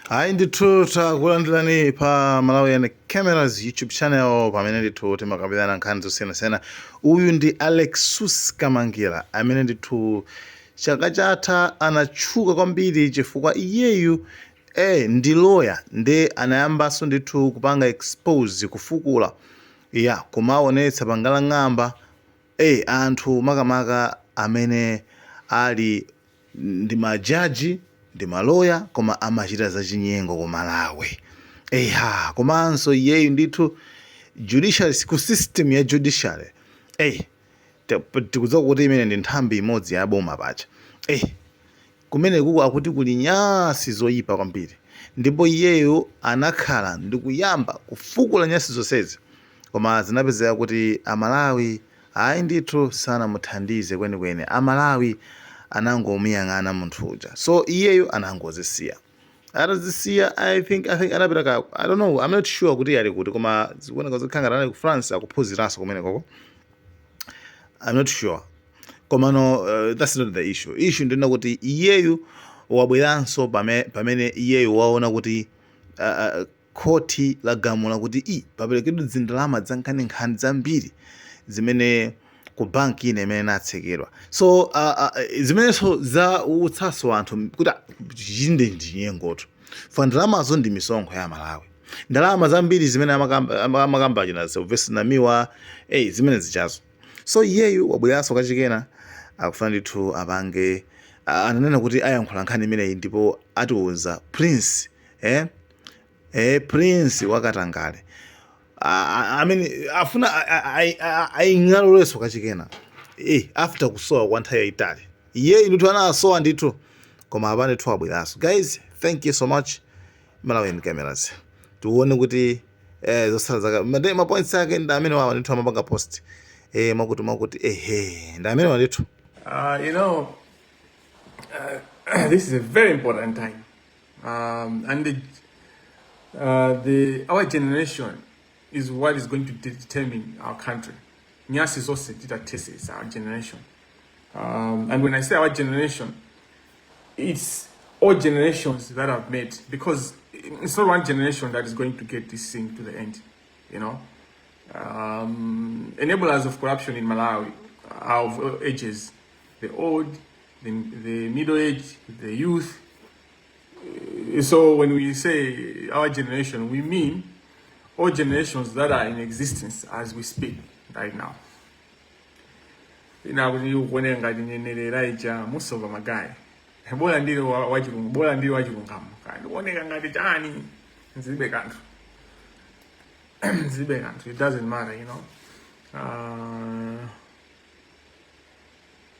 Hayi ndithu takulandirani pa Malawi Cameras YouTube channel pamene ndithu timakambirana nkhani zosiyanasiyana. Uyu ndi Alexious Kamangila amene ndithu chaka chatha anatchuka kwambiri chifukwa iyeyu ndi lawyer ndi anayambanso ndithu kupanga expose kufukula kumaonetsa pangalang'amba anthu makamaka amene ali ndi majaji ndi maloya koma amachita za zinyengo ku Malawi. Komanso iyeyu ndithu judiciary ku system ya judiciary tikudziwa kuti imene ndi nthambi imodzi ya boma pacha. Kumene kuku akuti kuli nyasi zoyipa kwambiri, ndipo iyeyu anakhala ndi kuyamba kufukula nyasi zonsezi, koma zinapezeka kuti Amalawi ayi ndithu sanamuthandize kwenikweni. Amalawi anangomuyang'ana munthu uja, so iyeyu anangozisiya. Atazisiya I think anapita I don't know, I'm not sure kuti ali kuti, koma zikuoneka zikhala ali ku France akuphunziranso kumene koko. I'm not sure. Koma no, that's not the issue. Issue ndina kuti iyeyu wabweranso pamene iyeyu waona kuti koti lagamula kuti paperekedwe zindalama za nkhaninkhani zambiri zimene ku banki ine imene natsekedwa. So zimenezo za utsaso anthu kuti chinde ndinyengoto fa ndalamazo ndi misonkho ya Malawi. Ndalama zambiri zimene amakamba chinazo vesi namiwa zimene zichazo. So iyeyu wabweranso kachikena akufuna ndithu apange ananena kuti ayankhula nkhani imeneyi ndipo atiuza Prince Prince wakatangale afuna aying'aloleso kachikena after kusowa kwa nthawi yayitali. Iyeyu ndithu anasowa ndithu koma apa ndithu abweraso. Guys, thank you so much. Malawi Cameras tione kuti zosala zaka mapoints ake ndi amene wawa ndithu amapanga post makuti ndi amene wa ndithu. This is a very important time, and our generation is what is going to determine our country. Nyasi is also it's our generation, and when I say our generation, it's all generations that have made, because it's not one generation that is going to get this thing to the end. Enablers of corruption in Malawi are of all ages: the old, the middle age, the youth. So when we say our generation, we mean all generations that are in existence as we speak right now. Most of them are guy. Bola ndilo wachilungamo. Kuoneka ngati chani nzibe kanthu. It doesn't matter,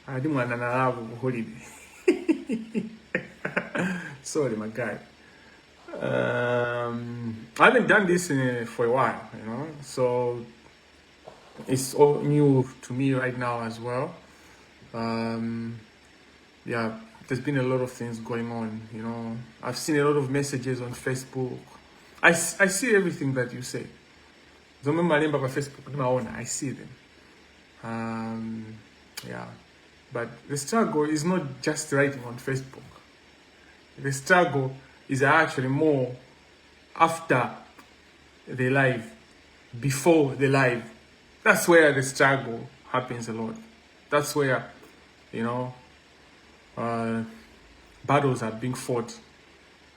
I didn't want to have a holiday. Sorry, my guy. I haven't done this for a while, so it's all new to me right now as well. There's been a lot of things going on, I've seen a lot of messages on Facebook. I see everything that you say. I see them. But the struggle is not just writing on Facebook. The struggle is actually more after the live, before the live. That's where the struggle happens a lot. That's where, battles are being fought.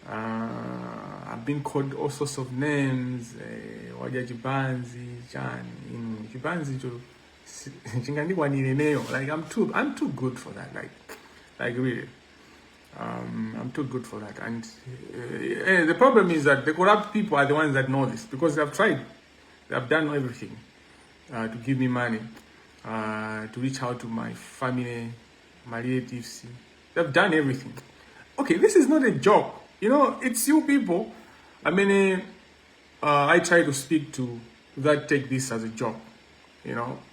I've been called all sorts of names. Jibanzi, like I'm too good for that. Like really, I'm too good for that. And the problem is that the corrupt people are the ones that know this, because they've tried, they've done everything to give me money, to reach out to my family, my relatives. They've done everything. Okay, this is not a joke. It's you people. I try to speak to that take this as a job,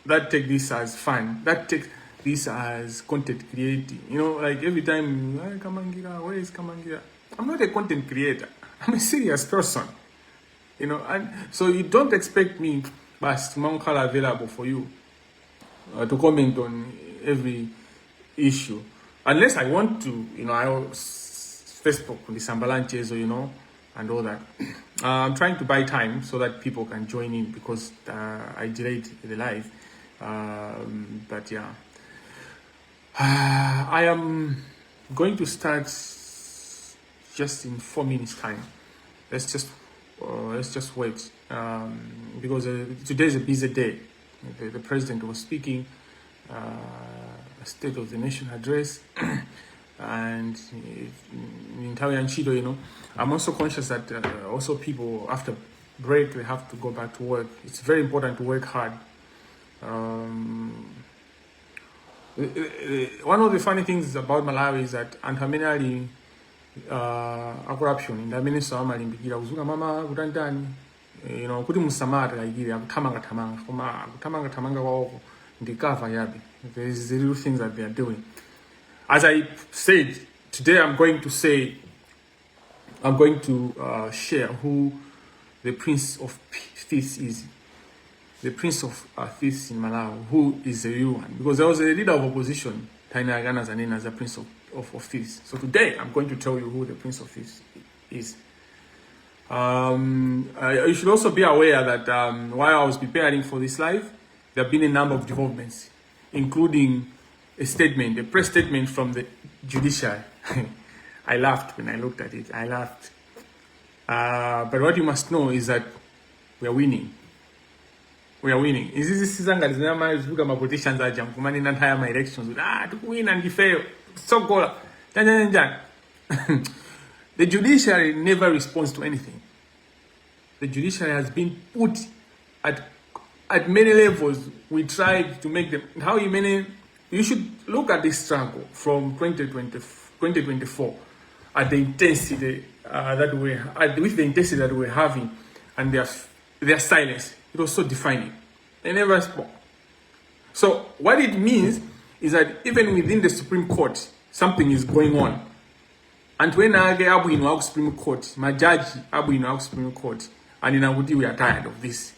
that take this as fun, that take this as content creating. Like every time, Kamangila, where is Kamangila? I'm not a content creator. I'm a serious person, and so you don't expect me, but Mankala available for you to comment on every issue, unless I want to, I Facebook, the Sambalanches, and all that. I'm trying to buy time so that people can join in because I delayed the live. But yeah, I am going to start just in 4 minutes time. Let's just wait because today is a busy day. The president was speaking a State of the Nation address, and in Italian Chido, you know, I'm also conscious that also people after break they have to go back to work. It's very important to work hard. One of the funny things about Malawi is that antaminali corruption in the minister amalimbikira kuzuka mama kutandani, you know, kuti musamata kaigiri akutamanga kwako ndikava yabe. There's the little things that they are doing. As I said, today I'm going to share who the Prince of Thieves is. The Prince of Thieves in Malawi, who is the real one. Because there was a leader of opposition, Taina Agana Zanena, as the Prince of Thieves. So today I'm going to tell you who the Prince of Thieves is. You should also be aware that while I was preparing for this live, there have been a number of developments, including a press statement from the judiciary. I laughed when I looked at it. I laughed. But what you must know is that we are winning. We are winning. Is this season that is now my politicians are jumping in entire my elections? To win and fail. So go. The judiciary never responds to anything. The judiciary has been put at many levels. We tried to make them. You should look at this struggle from 2024 at the intensity with the intensity that we're having, and their silence. It was so defining. They never spoke. So what it means is that even within the Supreme Court, something is going on. And when I get Abu in our Supreme Court, my judge Abu in our Supreme Court, and in Abuti we are tired of this.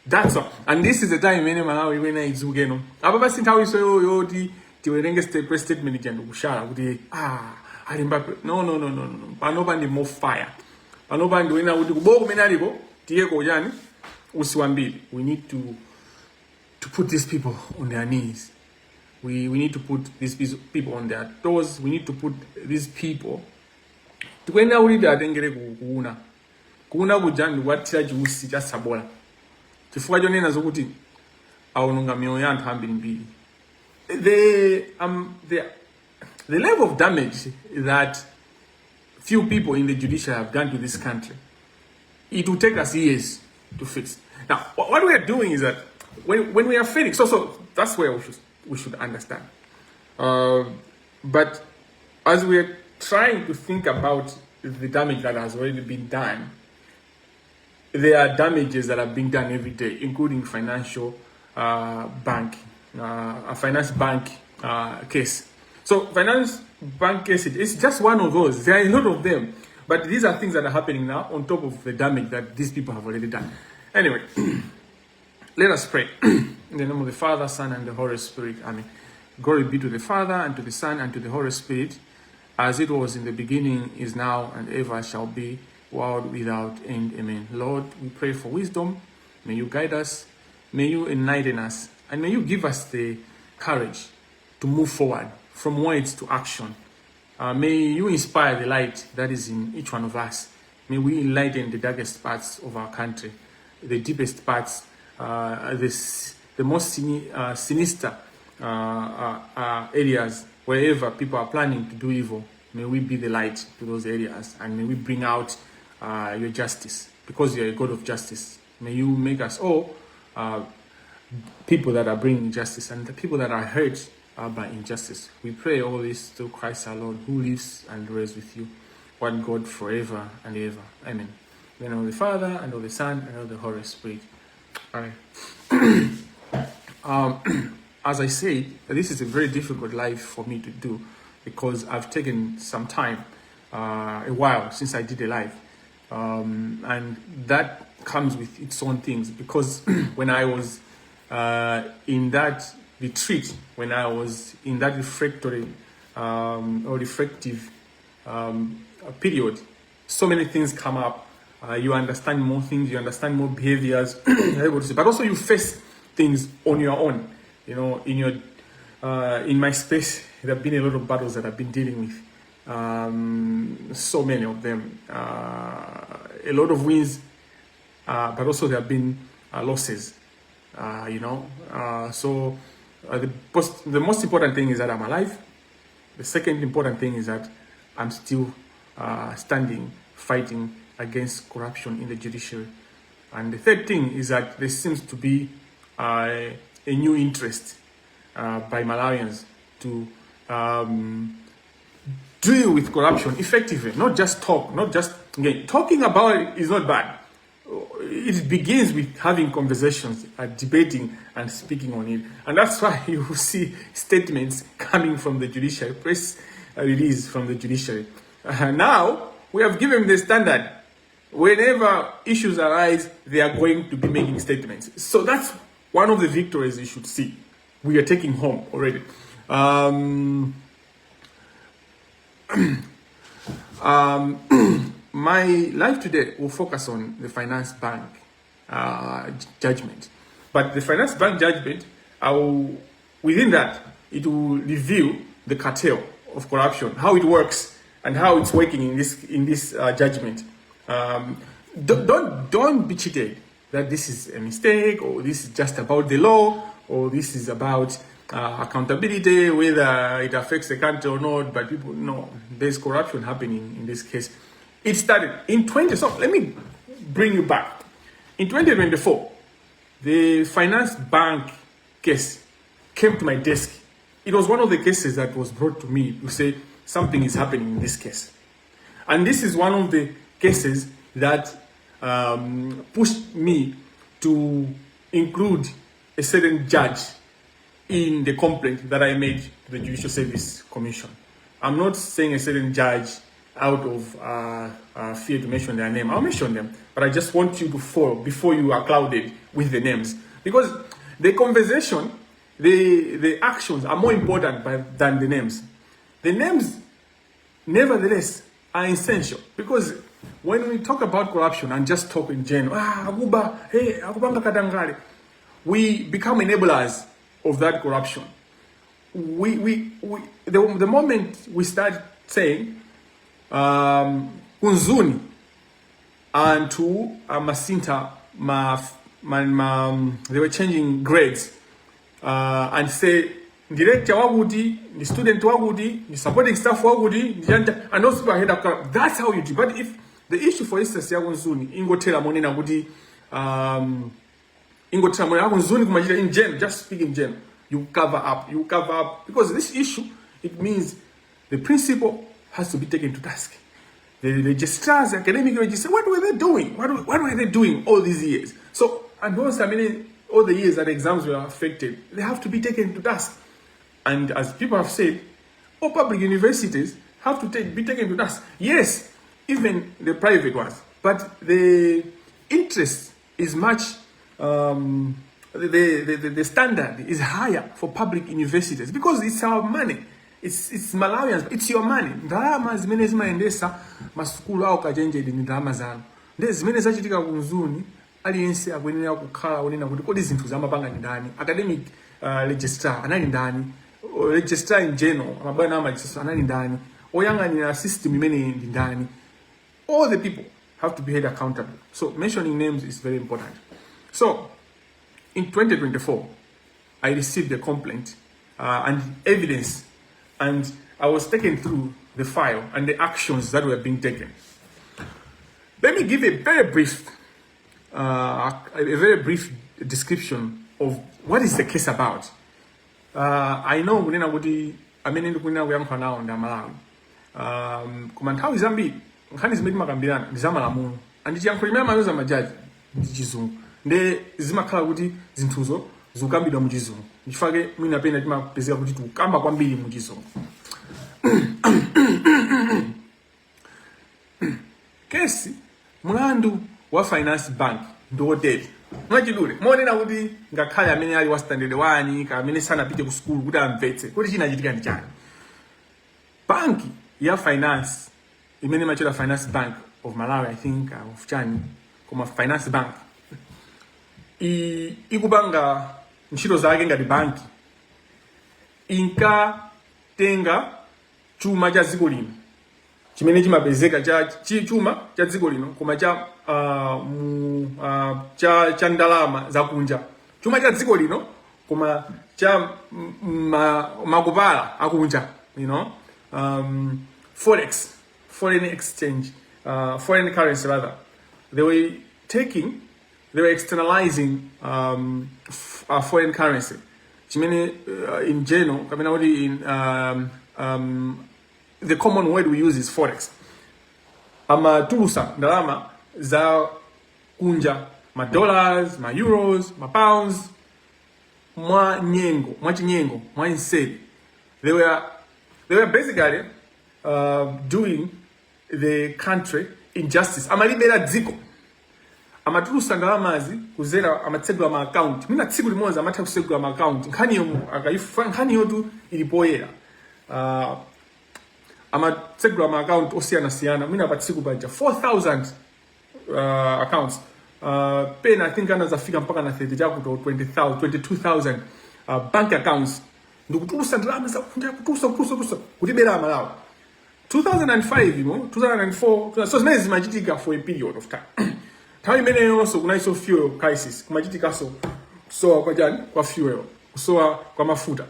That's all. And this is the time when I zugeno. Ababa sinta we say yo the werenge state press statement jando kushara kuti alimba no. Panobandi more fire. Panobandi wena kuti kuboku menaliko tiye ko yani usiwambili. We need to put these people on their knees. We need to put these people on their toes. We need to put these people tukwenda ulida atengere kuuna kujani watira jusi cha sabola. Chifukwa jonena zokuti awononga mioyo ya anthu ambiri mbiri. The level of damage that few people in the judiciary have done to this country, it will take us years to fix. Now, what we are doing is that when we are failing, so that's where we should understand. But as we are trying to think about the damage that has already been done, there are damages that are being done every day, including financial bank, a finance bank case. So finance bank case, it's just one of those. There are a lot of them. But these are things that are happening now on top of the damage that these people have already done. Anyway, let us pray. In the name of the Father, Son, and the Holy Spirit. Amen. Glory be to the Father, and to the Son, and to the Holy Spirit, as it was in the beginning, is now, and ever shall be, world without end. Amen. Lord, we pray for wisdom. May you guide us. May you enlighten us. And may you give us the courage to move forward from words to action. May you inspire the light that is in each one of us. May we enlighten the darkest parts of our country, the deepest parts, the most sinister areas, wherever people are planning to do evil. May we be the light to those areas, and may we bring out your justice, because you are a God of justice. May you make us all people that are bringing justice, and the people that are hurt by injustice. We pray all this through Christ our Lord, who lives and reigns with you, one God, forever and ever. Amen. In the name of the Father, and of the Son, and of the Holy Spirit. Amen. As I said, this is a very difficult life for me to do, because I've taken some time, a while since I did a live. And that comes with its own things, because when I was in that retreat, when I was in that refractory or reflective period, so many things come up. You understand more things, you understand more behaviors, you're able to see. But also you face things on your own. You know, in my space, there have been a lot of battles that I've been dealing with. So many of them. A lot of wins, but also there have been losses. So the most important thing is that I'm alive. The second important thing is that I'm still standing, fighting against corruption in the judiciary. And the third thing is that there seems to be a new interest by Malawians to deal with corruption effectively, not just talk, not just, again, talking about it is not bad. It begins with having conversations, debating and speaking on it. And that's why you see statements coming from the judiciary, press release from the judiciary. Now, we have given the standard. Whenever issues arise, they are going to be making statements. So that's one of the victories you should see. We are taking home already. My life today will focus on the finance bank judgment. But the finance bank judgment, within that, it will reveal the cartel of corruption, how it works, and how it's working in this judgment. Don't be cheated that this is a mistake, or this is just about the law, or this is about accountability, whether it affects the country or not. But people know there's corruption happening in this case. It started in so let me bring you back. In 2024, the finance bank case came to my desk. It was one of the cases that was brought to me to say something is happening in this case. And this is one of the cases that pushed me to include a certain judge in the complaint that I made to the Judicial Service Commission. I'm not saying a certain judge out of fear to mention their name. I'll mention them, but I just want you to fall before you are clouded with the names. Because the conversation, the actions are more important than the names. The names, nevertheless, are essential. Because when we talk about corruption and just talk in general, we become enablers of that corruption. The moment we start saying, kunzuni and masinta they were changing grades and say director wagudi, the student wagudi, the supporting staff wagudi, and those people are head of. That's how you do. But if the issue, for instance, kunzuni ingotela monena gudi ingotela monena kunzuni kumajira in general, just speak in general, you cover up because this issue, it means the principal has to be taken to task. The registrars, the academic registrars, what were they doing? What were they doing all these years? So, and those, all the years that exams were affected, they have to be taken to task. And as people have said, all public universities have to be taken to task. Yes, even the private ones. But the interest is much, the standard is higher for public universities because it's our money. It's Malawians, it's your money. Ndalama zimene zimaendesa masukulu au kajenjedi ni ndalama zanu. Nde zimene zachitika kunzuni aliyense akwenera kukhala onena kuti kodi zinthu zamapanga ndi ndani. Academic registrar anali ndani. Registrar in general, amabwana ama anali ndani. Oyang'anira system imene ndi ndani. All the people have to be held accountable. So mentioning names is very important. So in 2024, I received a complaint and evidence. And I was taken through the file and the actions that were being taken. Let me give a very brief description of what is the case about. I know kunena kuti amene ndikunena kuyankha nawo ndi Amalawi. Koma nthawi zambiri nkhani zimene timakambirana ndi zamalamulo. Andichiyankho limene amayoza majaji ndi chizungu. Nde zimakhala kuti zinthuzo zikukambidwa mu chizungu. Ndifake mwina pena timapezeka kuti tikukamba kwambiri mu chizungu. Kesi mulandu wa finance bank ndoteri. Mwachidule monena kuti ngakhale amene ali wa standard 1 ka amene sanapite ku school kuti amvetse kuti chinachitika ndi chani. Banki ya finance imene machira finance bank of Malawi, I think, of Chani, koma finance bank. Ikupanga ntchito zake ngati banki. Inkatenga chuma cha dziko lino. Chimene chimapezeka chuma cha dziko lino koma cha ndalama zakunja. Chuma cha dziko lino koma cha makupala akunja, you know. Forex, foreign exchange, foreign currency rather. They were externalizing foreign currency. Chimene in general, the common word we use is forex. Amatulusa ndalama za kunja, ma dollars, ma euros, ma pounds, mwa chinyengo, mwa insedi. They were basically doing the country injustice. Amalibera dziko. Amatulusa ndalamazi kuzera amatsegula ma account. Mina tsiku limodzi amatha kusegula ma account. Nkhani yotu ilipoyera. Amatsegula ma account osiyana. Mina patsiku paja 4,000 accounts. Pena I think anazafika mpaka na 30 chakuto 22,000 bank accounts. Ndikutulusa ndalama za kutulusa kutibera Malawi. 2005, you know, 2004, so zimene zimachitika for a period of time. Nthawi imeneyonso kunaiso fuel crisis, kumachitikaso kusowa kwa jani, kwa fuel, kusowa kwa mafuta.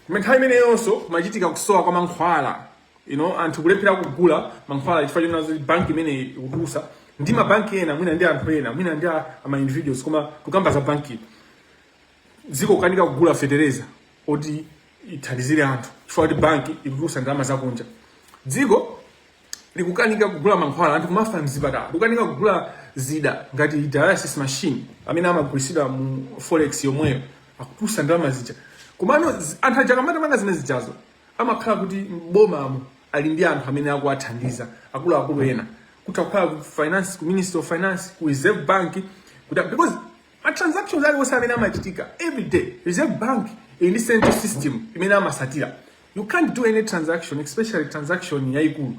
Nthawi imeneyonso kumachitika kusowa kwa mankhwala, you know, anthu kulephera kugula mankhwala chifukwa choti banki imene ikutulusa. Ndi mabanki ena, mwina ndi anthu ena, mwina ndi ama individuals, koma tukamba za banki. Dziko kukanika kugula fetereza, oti ithandizire anthu, chifukwa choti banki ikutulusa ndalama zakunja. Dziko likukanika kugula mankhwala, anthu kumafa mzipatala, likukanika kugula zida ngati dialysis machine amene amagulitsidwa mu forex yomweyo, akutulusa ndalama zija. Komano anthu aja akamatapanga zimene zijazo amakhala kuti m'bomamo ali ndi anthu amene akuwathandiza, akuluakulu ena, kuti akukhala ku finance, ku minister of finance, ku reserve bank, because a transactions aliwonse amene amachitika every day, reserve bank in this central system imene amasatira. You can't do any transaction, especially transaction yayikulu,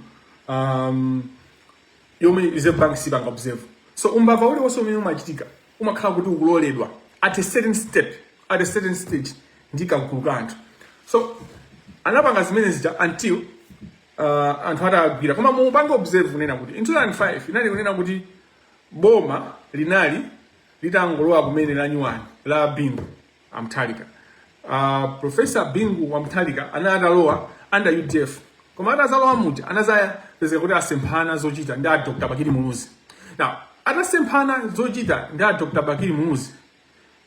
yomwe reserve bank sibanga observe. So umbava uli wonse umene umachitika umakhala kuti ukuloledwa at a certain step, at a certain stage, ndika kuguluka anthu. So anapanga zimene zija until anthu atagwira. Koma mupanga observe kunena kuti in 2005 inali kunena kuti boma linali litangolowa kumene la nyuwani la Bingu Amthalika. Professor Bingu wa Mthalika anatalowa under UDF. Koma atazalowa muti anazaya pezeka kuti asemphana zochita ndi Dr. Bakili Muluzi. Now, atasemphana zochita ndi Dr. Bakili Muluzi.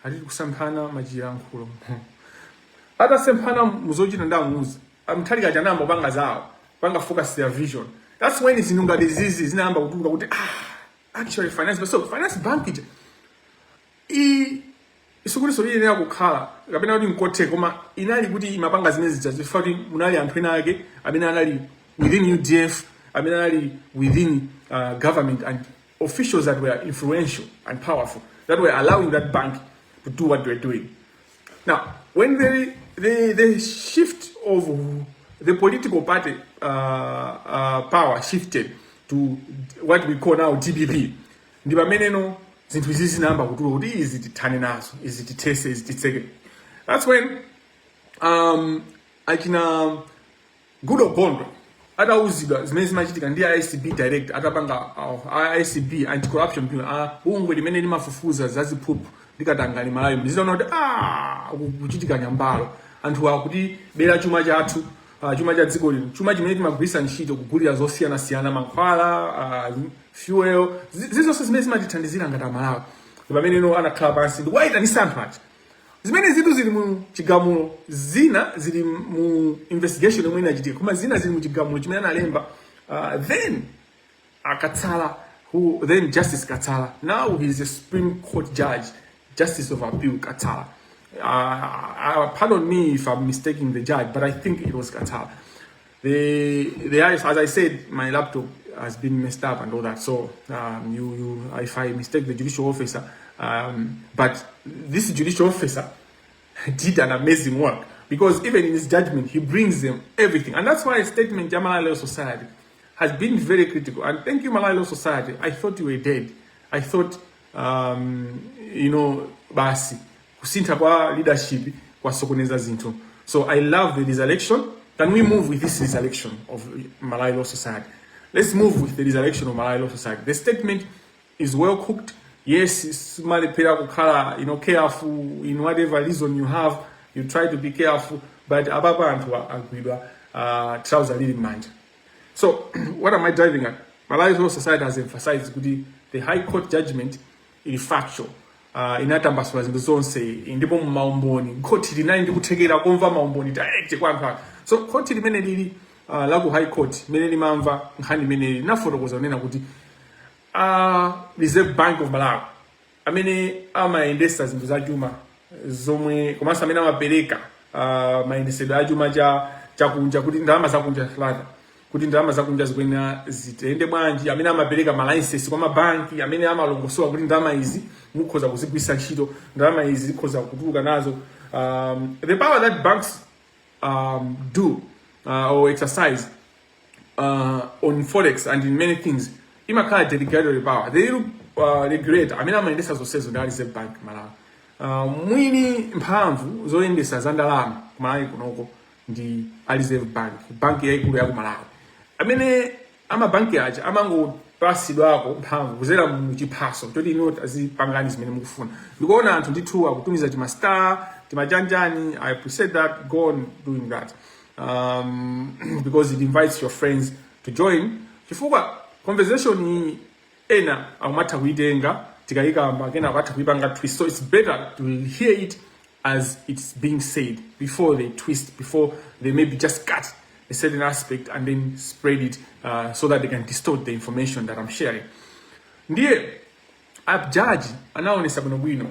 Ati kusemphana majira nkhulo. Atasemphana muzochita ndi Muluzi. Mthalika chanamba panga zawo, panga focus their vision. That's when it's inunga disease zinamba kutuluka kuti actually finance, so finance bank ije isukuliso lili nena kukhala kapena kuti nkote koma inali kuti imapanga zimene zija zifukwa kuti munali anthu ena ake amene anali within UDF, amene anali within government and officials that were influential and powerful that were allowing that bank to do what they were doing. Now, when the shift of the political party power shifted to what we call now DPP, ndi pameneno zinthu izi zinamba kutuluka kuti izi tithane nazo, izi tithese, izi titseke. That's when achina Good Obondo atauzidwa zimene zimachitika ndi ICB direct, atapanga ICB anti-corruption bill, bungwe limene limafufuza zaziphuphu likatangani Malawi, ndizaona kuti kuchitika nyambalo anthu akuti bera chuma chathu, chuma cha dziko lino, chuma chimene timagwirisa ntchito kugulira zosiyana mankhwala, fuel, zizonse zimene zimatithandizira ngati Malawi. Pameneno anakhala pansi ndi wayitanisa anthu aja. Zimene zitu zili mu chigamulo, zina zili mu investigation yomwe inachitika, koma zina zili mu chigamulo chimene analemba. Then Katsala, then Justice Katsala, now he's a Supreme Court judge, Justice of Appeal Katsala. Pardon me if I'm mistaking the judge, but I think it was Katsala. As I said, my laptop has been messed up and all that. So if I mistake the judicial officer, but this judicial officer did an amazing work, because even in his judgment, he brings them everything. And that's why a statement Jamala Law Society has been very critical. And thank you, Malawi Law Society. I thought you were dead. I thought, basi, kusintha kwa leadership, kwa sokoneza zinto. So I love this election. Can we move with this election of Malawi Law Society? Let's move with the election of Malawi Law Society. The statement is well cooked. Yes, it's careful in whatever reason you have. You try to be careful, but ababa antu agwidwa trouser leading mind. So, what am I driving at? Malawi Law Society has emphasized the High Court judgment is factual. Inatambasula zinto zonse ndipo maumboni court linali ndi kuthekera kumva maumboni direct kwa. So court limene lili la ku High Court mene limamva nkhani mene linafotokoza kunena kuti Reserve Bank of Malawi amene amaendesa zinthu za chuma zomwe komanso amene amapereka mayendesedwe a chuma chakunja kuti ndalama zakunja flata kuti ndalama zakunja zikwena zitende bwanji amene amapereka ma license kwa mabanki amene amalongosowa kuti ndalama izi mukhoza kuzigwisa ntchito ndalama izi zikhoza kutuluka nazo. The power that banks do or exercise on forex and in many things imakhala delegatory power. They regulate amene amaendesa zonsezo ndi Reserve Bank Malawi. Mwini mphamvu zoyendesa za ndalama kumalawi kunoko ndi Reserve Bank, banki yaikulu ya ku Malawi. Amene amabanki aja amangopasidwako mphamvu kuzera mu chiphaso choti inoti azipangani zimene mukufuna. Ndikuona anthu ndithu akutumiza timastar timajanjani. I appreciate that. Go on doing that because it invites your friends to join. Chifukwa conversation ena akumatha kuitenga tikayikamba kena akatha kuipanga twist. So it's better to hear it as it's being said before they twist, before they maybe just cut a certain aspect and then spread it so that they can distort the information that I'm sharing. Ndiye abjaji anaonesa bwino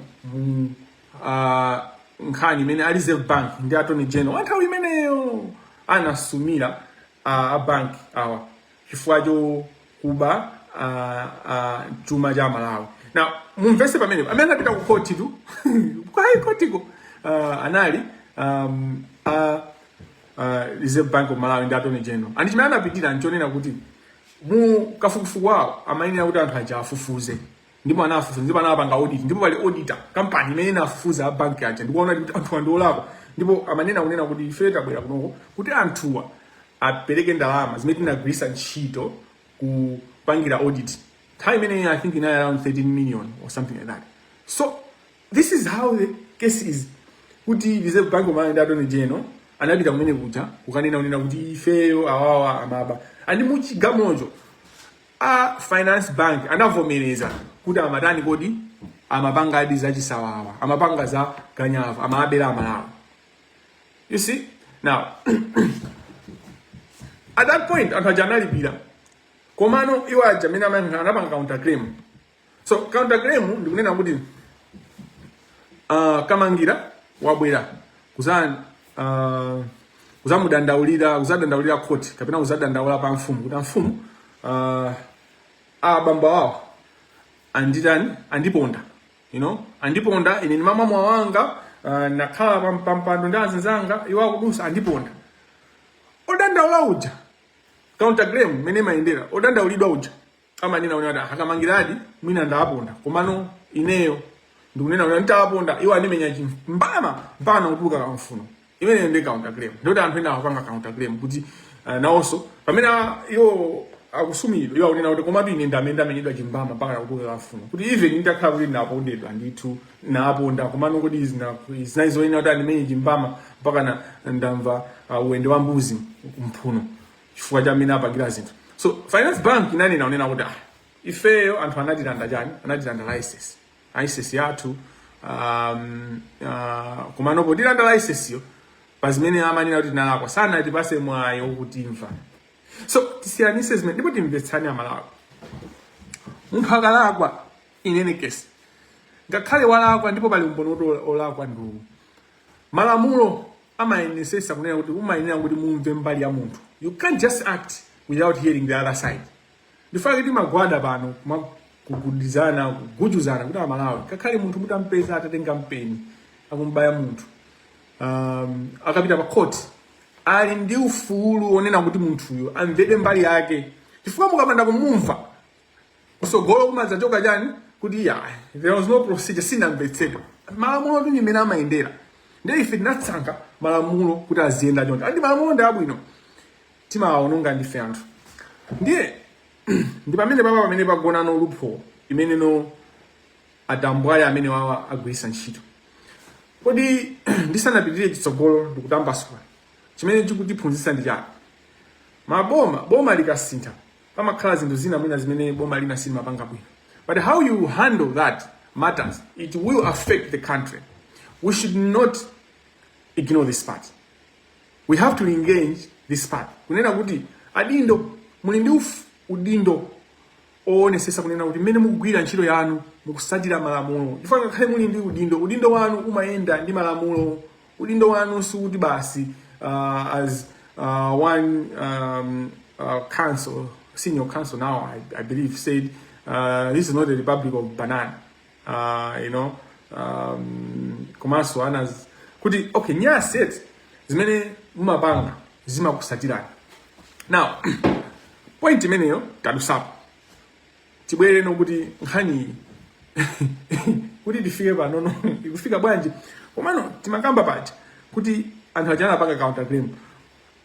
nkhani imene Reserve Bank ndi Attorney General wanthawi imeneyo anasumira bank awa chifukwa chokuba chuma cha Malawi. Now mumvese pamene amene anapita ku court tu kwa high court ko anali Reserve Bank of Malawi ndi Attorney General. And chimene anapitira nchonena kuti mu kafukufuku wawo amayenera kuti anthu aja afufuze. Ndipo anafufuza ndipo anapanga audit ndipo pali auditor company imene inafufuza bank aja ndikuona kuti anthu andolapa ndipo amanena kunena kuti ife tabwera kunoko kuti anthuwa apereke ndalama zimene tinagwirisa ntchito kupangira audit. Time in I think in around 13 million or something like that. So this is how the case is. Kuti Reserve Bank of Malawi ndi Attorney General anapita kumene kuja kukanena kunena kuti ifeyo awawa amaba andi muchigamojo finance bank anavomereza kuti amatani kodi amapanga adi za chisawawa amapanga za kanyava amabera Malawi. You see now at that point anthu aja analipira komano iwo aja amene anapanga counter claim. So counter claim ndikunena kuti Kamangila wabwera kuzadandaulira court kapena kuzadandaula pa mfumu kuti mfumu abamba wawo andiponda, andiponda ine ni mama mwawanga nakhala pampando ndi anzanga iwo akudusa andiponda. Odandaula uja counter claim mene maendera odandaulidwa uja amanena unati Akamangiladi mwina ndaponda komano ineyo ndikunena unati ntaponda iwo animenya chimbama mpaka kutuluka ka mfuno imene ndi counter claim. Ndoti anthu ena akupanga counter claim kuti nawonso pamene iwo akusumidwa iwo akunena kuti komatu ine ndamenda amenyedwa chimbama mpaka kutuluka ka mfuno kuti even nditakhala kuti napondedwa ndithu naponda komano kuti zinayizoyena kuti animenye chimbama mpaka ndamva uwende wa mbuzi kumphuno chifukwa cha amene apangira zinthu. So finance bank inanena unena kuti ifeyo anthu anatilanda chani anatilanda license yathu komano potilanda license yo pazimene amanena kuti tinalakwa sana tipase mwayo kutimva. So tisiyanise zimene ndipo timvetsani Amalawi. Munthu akalakwa in any case ngakhale walakwa ndipo pali umboni olakwa ndu malamulo amayenesesa kunena kuti umayenera kuti mumve mbali ya munthu. You can't just act without hearing the other side. Ndifuna kuti magwada pano kugudizana kugujuzana kuti Amalawi ngakhale munthu mutampeza atatenga mpeni akumbaya munthu akapita pa court ali ndi ufulu onena kuti munthuyo amvede mbali yake chifukwa mukapanda kumumva kusogolo kumadzachoka chani kuti ya there was no procedure sinamvetsedwa malamulo ndi imene amayendera ndiye ife tinatsanga malamulo kuti aziyenda choncho andi malamulo ndi abwino timawaononga ndife anthu ndiye ndi pamene pamene pagona no loophole imene no adambwayo amene wawa agwirisa ntchito kodi ndisanapitirire chitsogolo ndikutambasula chimene chikutiphunzitsa ndi chani boma likasintha pamakhala zinthu zina mwina zimene boma lina silimapanga bwino but how you handle that matters. It will affect the country. We should not ignore this part. We have to engage this part. Kunena kuti adindo muli ndi udindo onesesa kunena kuti mmene mukugwira ntchito yanu mukusatira malamulo. Chifukwa ngakhale muli ndi udindo wanu umayenda ndi malamulo. Udindo wanu sukuti basi as one council, senior council now I believe said this is not the Republic of Banana. Komanso anas kuti okay nya set zimene mumapanga zimakusatirana. Now point imeneyo tadusapo tibwere nokuti nkhani kuti tifike panono ikufika bwanji komano timakamba paja kuti anthu ajana apanga counterclaim.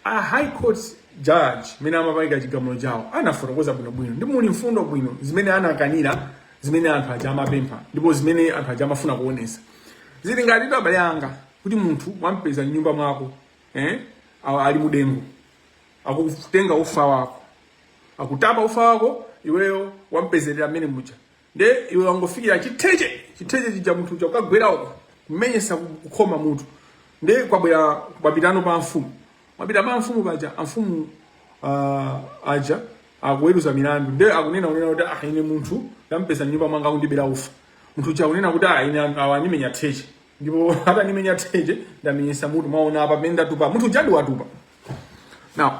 A high court judge mene amapanga chigamulo chawo anafotokoza bwinobwino ndi muli mfundo bwino zimene anakanira zimene anthu aja amapempha ndipo zimene anthu aja amafuna kuonesa zili ngati abale anga kuti munthu wampeza nyumba mwako ali mudengu akutenga ufa wako akutapa ufa wako iweyo wampezerera mmene muja nde iwe wangofikira chiteche chija munthu uja ukagwera uko kumenyesa kukhoma munthu nde kwabwera kwapitano pa mfumu mapita pa mfumu paja mfumu aja akuweruza milandu nde akunena kuti ine munthu ndampeza nyumba mwanga kundibera ufa munthu uja akunena kuti ine awanimenya theche ndipo atanimenya theche ndamenyesa mutu maona apa pamene ndatupa munthu uja watupa. Now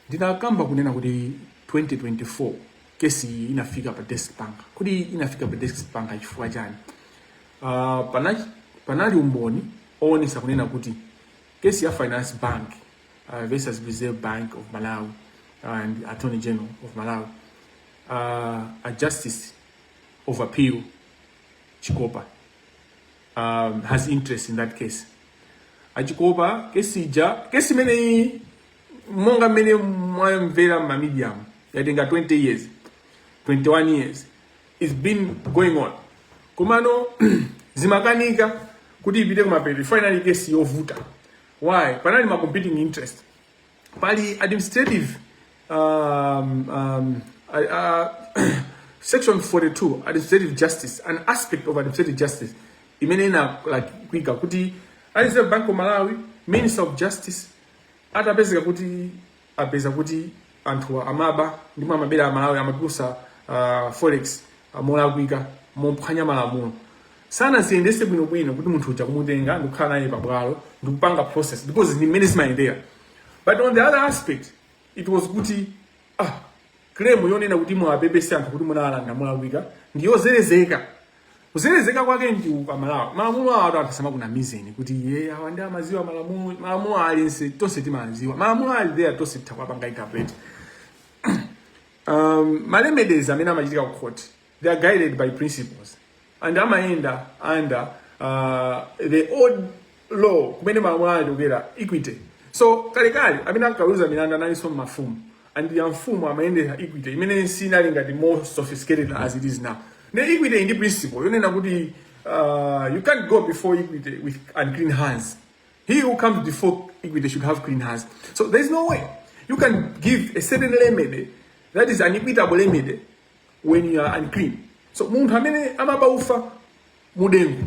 ndinakamba kunena kuti 2024 kesi inafika pa desk bank kuti inafika pa desk bank chifukwa chani panali umboni oonesa kunena kuti kesi ya Finance Bank versus Reserve Bank of Malawi and Attorney General of Malawi, a Justice of Appeal, Chikopa, has interest in that case. Chikopa, kesi mene monga mene mwamvera ma medium, I think 20 years, 21 years, it's been going on. Kumano zimakanika kuti ipite kumapeti finally kesi yovuta. Why? Panali ma competing interest. Pali administrative section 42 administrative justice, an aspect of administrative justice. Imenena like kwika kuti Reserve Bank of Malawi, Minister of Justice atapezeka kuti apeza kuti anthu amaba ndimo amabera a Malawi amapusa forex mola kwika momphwanya malamulo. Sana siyendese bwino kuti munthu uja kumutenga ndikukhala naye pabwalo ndikupanga process because ni many zimayendera. But on the other aspect it was kuti claim yonena kuti mwapepesa anthu kuti munalanda mulakwika ndiyozerezeka. Kuzerezeka kwake ndi ukamalawa malamulo awo atasema kuna mizeni kuti awandi amaziwa malamulo alinse tonse timaziwa malamulo ali there tonse titakapanga interpret. Malemedeza amene amachitika ku court they are guided by principles and amaenda under the old law kumene malamulo alidogera equity. So kale amene ankaweruza milanda nalinso mafumu and ya mfumu amaendera equity imene sinali ngati more sophisticated as it is now. The equity in the principle, you can't go before equity with unclean hands. He who comes before equity should have clean hands. So there's no way you can give a certain remedy that is an equitable remedy when you are unclean. So muntu amene amaba ufa mudengu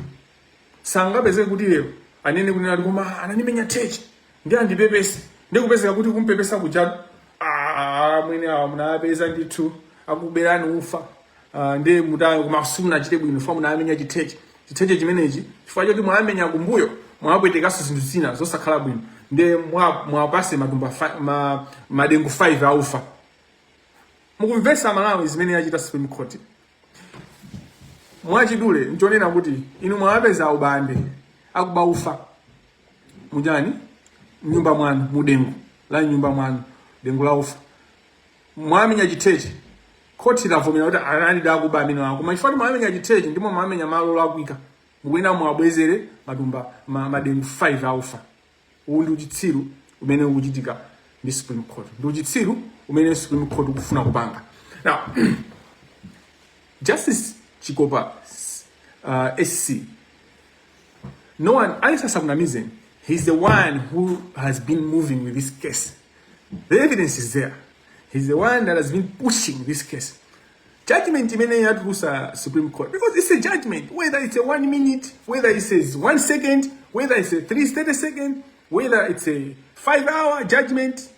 sanga beze kuti lero anene kunena koma ananimenya theche ndi andipepesa ndikupezeka kuti kumpepesa kujadu mwene awa munapeza ndithu akuberani ufa nde mutayo kumasuna chite bwino fa munamenya chiteche chimenechi chifukwa choti mwamenya kumbuyo mwapwetekaso zinthu zina zosakhala bwino nde mwapase matumba madengu 5 aufa. Mukumvesa Malawi zimene yachita Supreme Court mwachidule nchonena kuti inu mwapeza ubande akuba ufa mujani nyumba mwanu mudengu la nyumba mwanu dengu la ufa mwamenya chiteche koti lavomera kuti analida kuba amene wako machifani mwamenya chiteche ndimo mwamenya malo lakwika mukwena mwabwezere matumba madengu 5 aufa uwu ndi uchitsiru umene ukuchitika ndi Supreme Court ndi uchitsiru umene Supreme Court ukufuna kupanga. Now Justice Chikopa SC, no one, Alexious Kamangila, he's the one who has been moving with this case. The evidence is there. He's the one that has been pushing this case. Judgment imene yatulusa Supreme Court, because it's a judgment, whether it's a 1 minute, whether it says 1 second, whether it's a 30 second, whether it's a 5-hour judgment,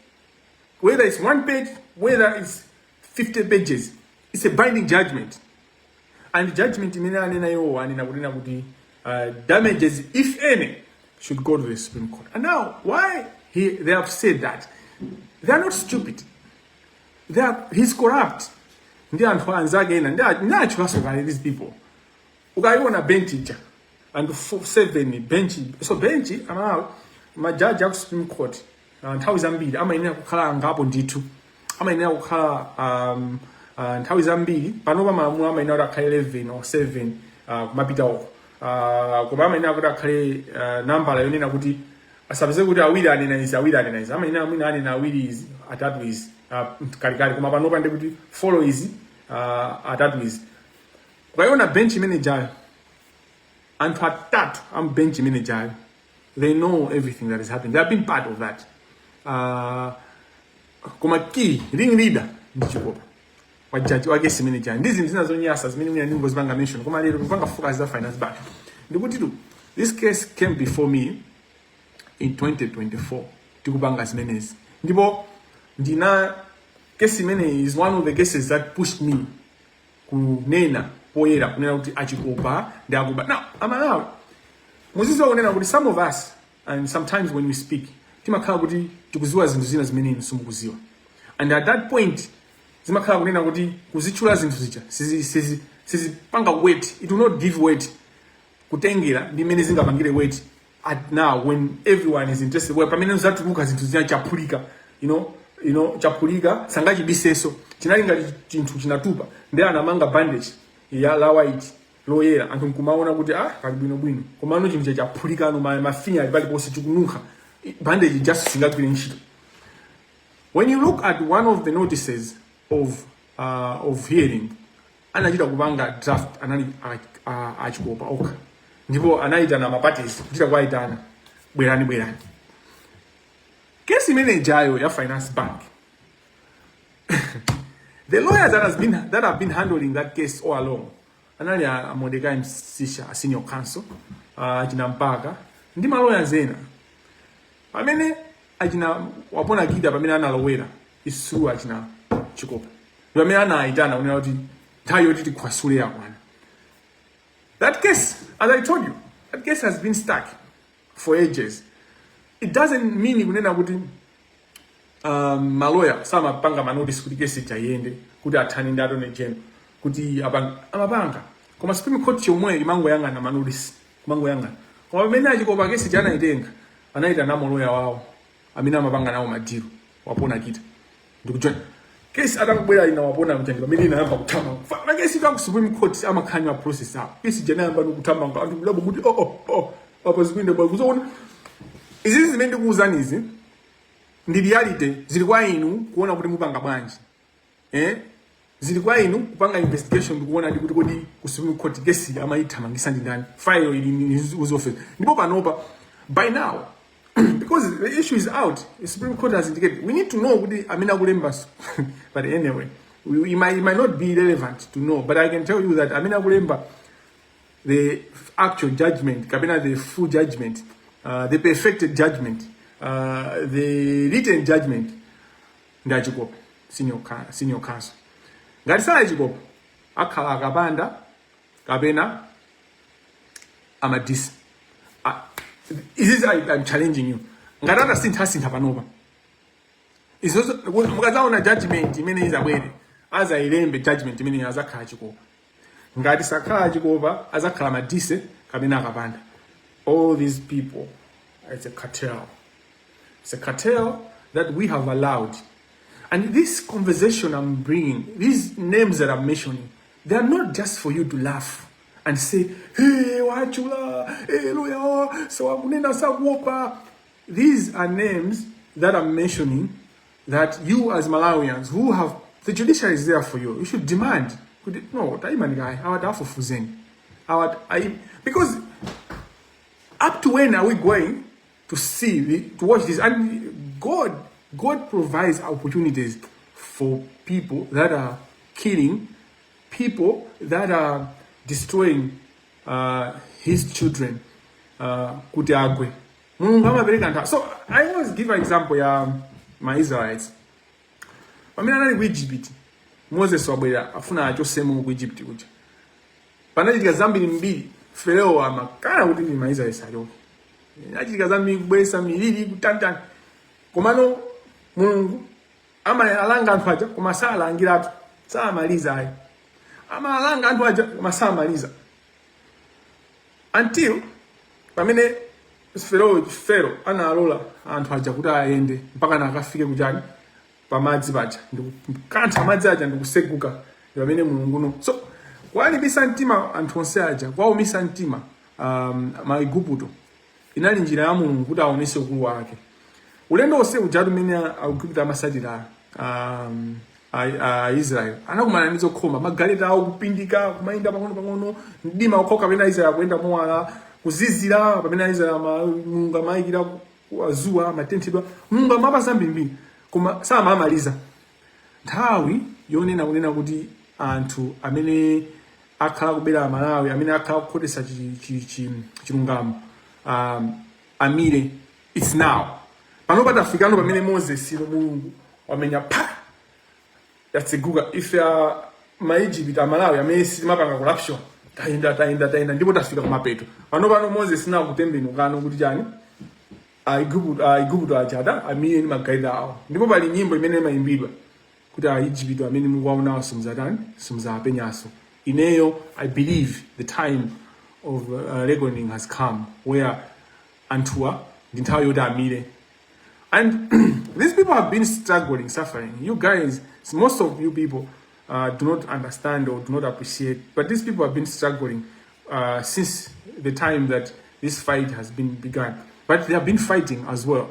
whether it's 1 page, whether it's 50 pages, it's a binding judgment. And the judgment damages, if any, should go to the Supreme Court. And now, why they have said that? They are not stupid. He's corrupt. These people. On a bench and 7 bench. So bench, my judge of Supreme Court. And how is Ambili? I'm in a ngabo nditu. I'm in a nthawi zambiri panopa malamulo amayenera kuti akhale 11 or 7 kumapitawo koma amayenera kuti akhale nambala yonena kuti asapeze kuti awiri anena izi amayenera mwina anena awiri izi atatu izi kalikali koma panopa ndi kuti follow izi atatu izi. Ukaiona bench manager anthu atatu bench manager, they know everything that is happening. They have been part of that. Koma key ring leader ndi Chikopa wajaji wake manager ndizi zinazonyasa zimene mwina ndingo zipanga mention koma lero kupanga focus za finance back ndikuti this case came before me in 2024 tikupanga zimenezi ndipo ndina case imene is one of the cases that pushed me kunena poyera kunena kuti Achikopa ndi akuba. Now amalawi muzizo kunena kuti some of us, and sometimes when we speak timakhala kuti tikuziwa zinthu zina zimene nisumukuziwa, and at that point zimakhala kunena kuti kuzichula zinthu zija sizipanga weight. It will not give weight kutengera ndi mene zingapangire weight at now when everyone is interested. Where pamene zatuluka zinthu zina chapulika, you know chapulika sangachibiseso chinalinga chinthu chinatupa ndi anamanga bandage ya la white loyera anthu nkumaona kuti kali bwino koma ano chinthu chapulika ano mafinya ali pali posi chikununkha bandage just singagwire ntchito. When you look at one of the notices of hearing, anachita kupanga draft anali Achikopa okha ndipo anaitana maparties kuchita kwaitana bwerani case manager ya finance bank. The lawyers that have been handling that case all along anali Mordecai Msisha, a senior counsel, achina mpaka ndi lawyers ena pamene achina wapona gida pamene analowera isu achina Chikopa pamene anaitana unena kuti nthawi yoti tikhwasule yakwana. That case, as I told you, that case has been stuck for ages. It doesn't mean kunena kuti maloya samapanga manotice kuti case chayende kuti athani ndato ne general kuti amapanga koma Supreme Court chomwe imango yanga na manotice kumango yanga koma pamene Achikopa case chana itenga anaita na maloya wawo amene amapanga nawo madiro wapona kita ndikujoin case atakubwera ina wapona mtandi pamene inayamba kutamba na case ika ku Supreme Court amakhanywa process apo case jana yamba kutamba ngati kulabo kuti apa zikwinde bwa kuzoona izi zimene ndikuuzani izi ndi reality zili kwa inu kuona kuti mupanga bwanji zili kwa inu kupanga investigation ndikuona kuti kodi ku Supreme Court case amaithamangisa ndi ndani file ili uzofesa ndipo panopa by now because the issue is out, the Supreme Court has indicated we need to know kuti amina kulemba. But anyway, it might not be relevant to know, but I can tell you that amina kulemba the actual judgment, kabina the full judgment, the perfected judgment, the written judgment ndi Achikopa senior counsel. Ngati sala Achikopa akhala akapanda kapena amadisi. I'm challenging you. Ngatata sintha panopa. Izozo mukazaona judgment imene izabwere aza ilembe judgment imene azakhala Achikopa. Ngati sakhala Achikopa azakhala madise kapena akapanda. All these people, it's a cartel. It's a cartel that we have allowed. And this conversation I'm bringing, these names that I'm mentioning, they are not just for you to laugh and say, hey, wachula, hey, loya, so akunena sawopa. These are names that I'm mentioning that you as Malawians who have, the judiciary is there for you. You should demand. No, because up to when are we going to see, to watch this? And God provides opportunities for people that are killing, people that are destroying his children. So I always give an example my Israelites. I mean, I'm in Egypt. Moses wabwera afuna achosemo ku Egypt kuja. Panachitika zambiri mbiri Farao amakana kuti ndi Maisraeli sachoke. Achitika zambiri kubwesa miliri kutantani. Komano Mulungu amalanga anthu aja koma salangiratu. Samaliza ayi. Amalanga anthu aja koma samaliza. Until pamene Farao analola anthu aja kuti ayende mpaka nakafike kujani pamadzi paja ndikukantha madzi aja ndikuseguka pamene Mulungu no. So walibisa mtima anthu onse aja kwaumisa mtima maigupto inali njira ya Mulungu kuti aonese ukulu wake. Ulendo wonse ujatu mene Aigupto amasatira Israel anakumana ndizo khoma magaleta awo kupindika kumayenda pang'ono mdima ukhoka pamene Israel kuyenda mowala kuzizira pamene Israel Mulungu amayikira kuwazuwa matentedwa Mulungu amapasa mbiri kuma sama amaliza nthawi yonena kunena kuti anthu amene akhala kubera Malawi amene akhala kukhotesa chilungamo amire. It's now pano patafikano pamene Moses ilo Mulungu wamenya pa yatseguka ife Egypt Malawi amene simapanga corruption taenda ndipo tafika kumapeto pano Moses na kutembenukano kuti chani Aigupto ajada amire ni magaida awo ndipo pali nyimbo imene imaimbidwa kuti Egypt amene mukuwaona simuzatani simuzapenyaso. Ineyo I believe the time of reckoning has come where Antua dinthawi yoti amire. And these people have been struggling, suffering. You guys, most of you people do not understand or do not appreciate, but these people have been struggling since the time that this fight has been begun. But they have been fighting as well.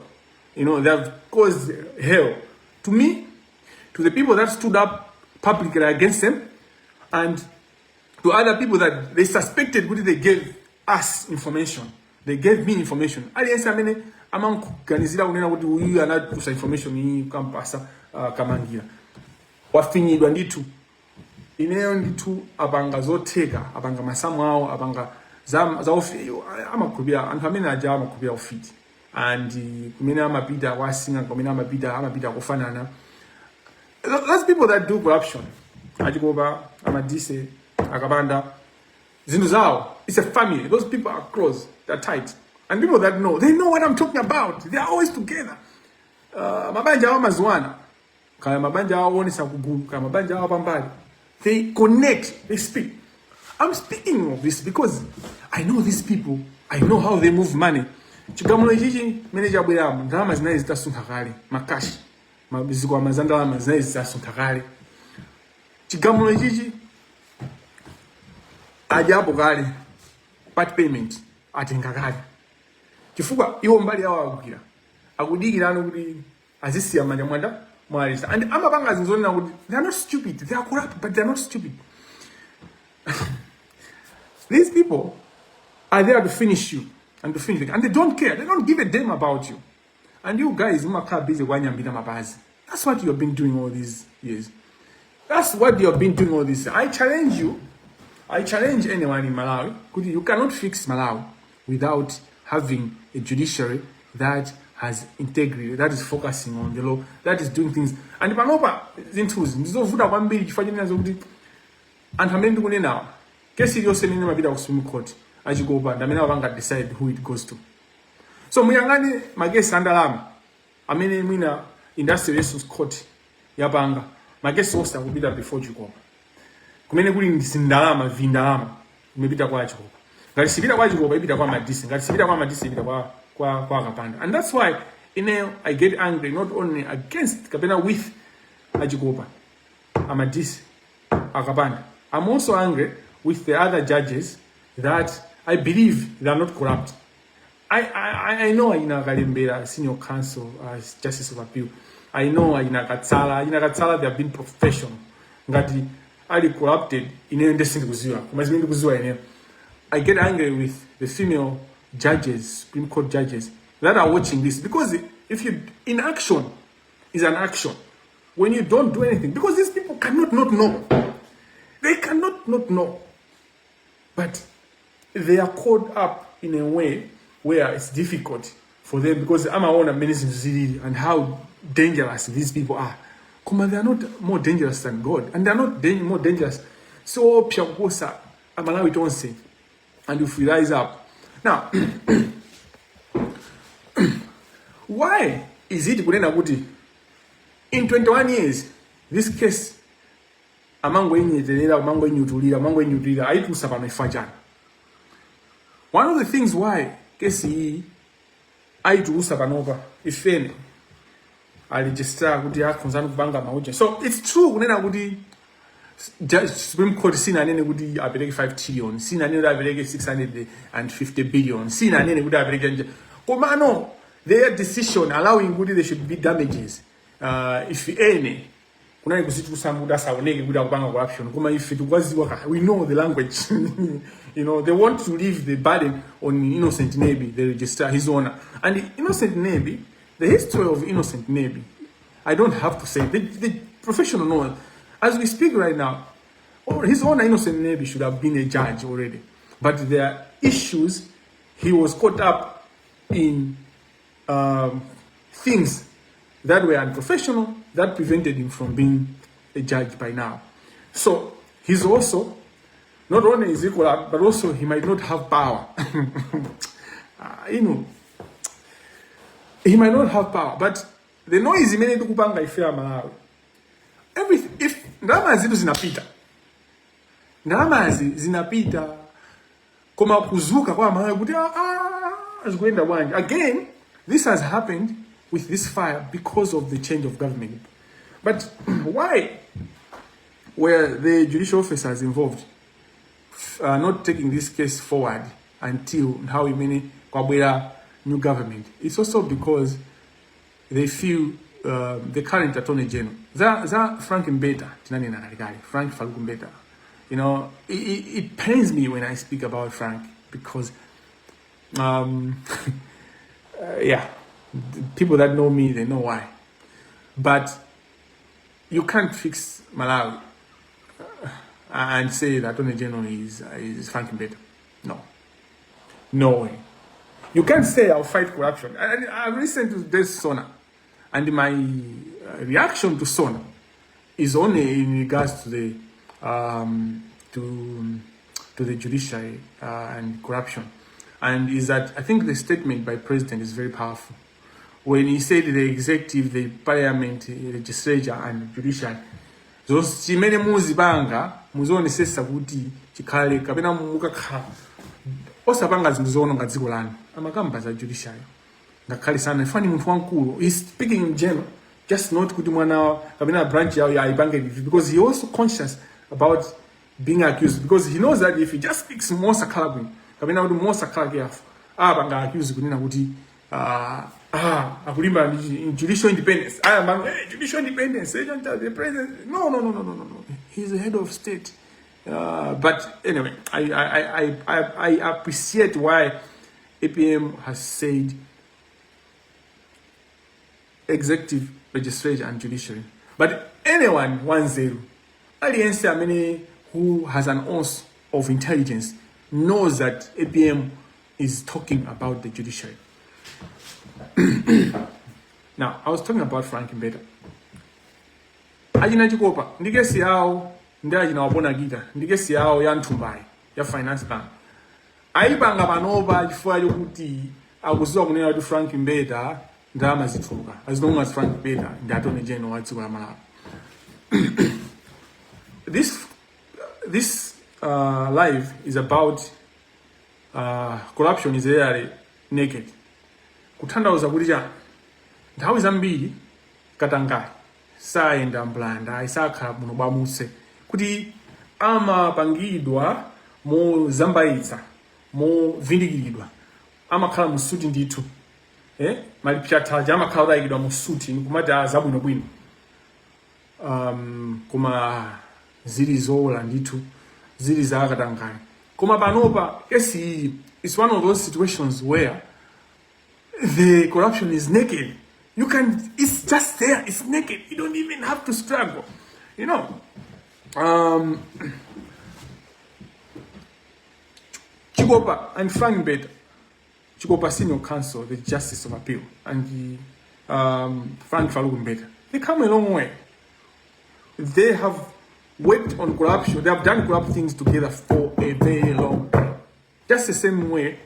You know, they have caused hell to me, to the people that stood up publicly against them, and to other people that they suspected what they gave us information. They gave me information. Aliyense amene amankuganizira kunena kuti uyu anatusa information iyi kampasa Kamangila. Wafinyidwa nditu. Ineyo nditu apanga zotheka, apanga masamu awo, apanga za amakhulupira anthu amene aja amakhulupira ufiti. And kumene amapita wasinga kumene amapita kufanana. Those people that do corruption. Ajikoba, amadise, akabanda, zinuzao. It's a family. Those people are close. They're tight. And people that know, they know what I'm talking about. They are always together. Mabanja wa mazwana. Kaya mabanja wa wonesa kugulu. Kaya mabanja wa pambali. They connect. They speak. I'm speaking of this because I know these people. I know how they move money. Chigamulo chichi manager bweramu. Ndalama zinayi zitasuntha kale. Makashi. Mabiziko amazandalama zinayi zitasuntha kale. Chigamulo chichi ajapo kale. Part payment atenga kale. Chifukwa iwo mbali yawo akukira. Akudikira ano kuti azisiya manja mwanda mwalisa. And amapanga zinzonena kuti they are not stupid. They are corrupt, but they are not stupid. These people are there to finish you and to finish it. And they don't care. They don't give a damn about you. And you guys, mumakha busy wanyambira mabazi. That's what you have been doing all these years. That's what you have been doing all this. I challenge you. I challenge anyone in Malawi. You cannot fix Malawi without having a judiciary that has integrity, that is focusing on the law, that is doing things. And panopa zintuzi ndizovuta kwambiri chifanyana zokuti anthu amene ndikunena kesi yonse imene mapita ku Supreme Court achikopa ndamene avanga decide who it goes to. So muyangane magesi andalama amene mwina Industrial Relations Court yapanga magesi onse akupita before chikopa. Kumene kuli ndalama vindalama imepita kwa chikopa. Ngati sipita kwa chikopa ipita kwa madisi, ngati sipita kwa madisi ipita kwa kapanda. And that's why I get angry not only against kapena with achikopa, amadisi, akapanda. I'm also angry with the other judges that I believe they are not corrupt. I know Aina Kalembera, Senior Counsel, Justice of Appeal. I know Aina Katsala, they have been professional. Ngati ali corrupted in any kuziwa. I get angry with the female judges, Supreme Court judges, that are watching this, because if you inaction is an action when you don't do anything, because these people cannot not know. They cannot not know, but they are caught up in a way where it's difficult for them, because I'm aware of many things and how dangerous these people are. Kuma, they are not more dangerous than God, and they are not more dangerous. So Piakosa, Amalawi don't say, and if we rise up now, why is it in 21 years this case amango yenyetelera amango yenyutulira amango yenyutulira aitusa ifajana? One of the things why kesi hii aitusa panopa ifene aliregister kuti akhonzana kubanga mauja. So it's true kunena kuti Supreme Court sina nene kuti apereke 5 trillion, sina nene kuti apereke 650 billion, sina nene kuti apereke koma no, their decision allowing kuti there should be damages if any kunali kusitusa muda saoneke kuti akupanga corruption. Koma if we know the language you know, they want to leave the burden on Innocent Nebi, the registrar, his owner. And the Innocent Nebi, the history of Innocent Nebi, I don't have to say, the professional know. As we speak right now, his owner, Innocent Nebi, should have been a judge already. But there are issues, he was caught up in things that were unprofessional, that prevented him from being a judge by now. So he's also, not only is equal, but also he might not have power. You know, he might not have power, but the noise many to kupanga ifea Malawi. If ndama zitu zinapita, koma kuzuka kwa Malawi kuti azikuenda bwanji. Again, this has happened with this fire because of the change of government. But why were the judicial officers involved not taking this case forward until how many wabwera new government? It's also because they feel the current attorney general, Frank Mbeta, Frank Falukumbeta. You know, it pains me when I speak about Frank because, yeah, people that know me, they know why. But you can't fix Malawi and say that Attorney General is Frank Mbeta. No way. You can't say I'll fight corruption. I've listened to this Sona, and my reaction to Sona is only in regards to the judiciary and corruption, and is that I think the statement by President is very powerful when he said the executive, the parliament, the legislature, and the judiciary. Those chimene muzibanga muzone sesa kuti chikale kapena mukakha osapanga zimzono ngadziko lanu amakamba za judiciary ngakhale sana fani muntu wankulu is speaking in general, just not kuti mwana kapena branch yawo yaibange because he also conscious about being accused, because he knows that if he just speaks more sakala kapena kuti more sakala yafu banga accused kunena kuti akulimba judicial independence. Judicial independence. The president. No. He's the head of state. But anyway, I appreciate why APM has said executive, legislature, and judiciary. But anyone 1-0, audience many who has an ounce of intelligence knows that APM is talking about the judiciary. Now, I was talking about Frank Mbeta. Ajina chikopa, ndikesi yao, ajina wabona gita, ndikesi yao ya ntumbai, ya finance plan. Aibanga manova, jifua yokuti, akuziwa kunena watu Frank Mbeta, ndama zituka. As long as Frank Mbeta, Attorney General watu wa Malawi. This live is about corruption is really naked. Kutandauza kuti nthawi zambiri katangali saenda mblanda isakhala muno bamuse kuti amapangidwa mozambaitsa movindikiridwa amakhala musuti ndithu malipyathaja amakhala otayikidwa musuti nikumati zabwinobwino koma zili zola ndithu zili zakatangani koma panopa kesi it's one of those situations where the corruption is naked. It's just there, it's naked. You don't even have to struggle. You know, Chikopa and Frank Beta, Chikopa Senior Counsel, the Justice of Appeal, and Frank Falukumbeta, they come a long way. They have worked on corruption, they have done corrupt things together for a very long time. Just the same way,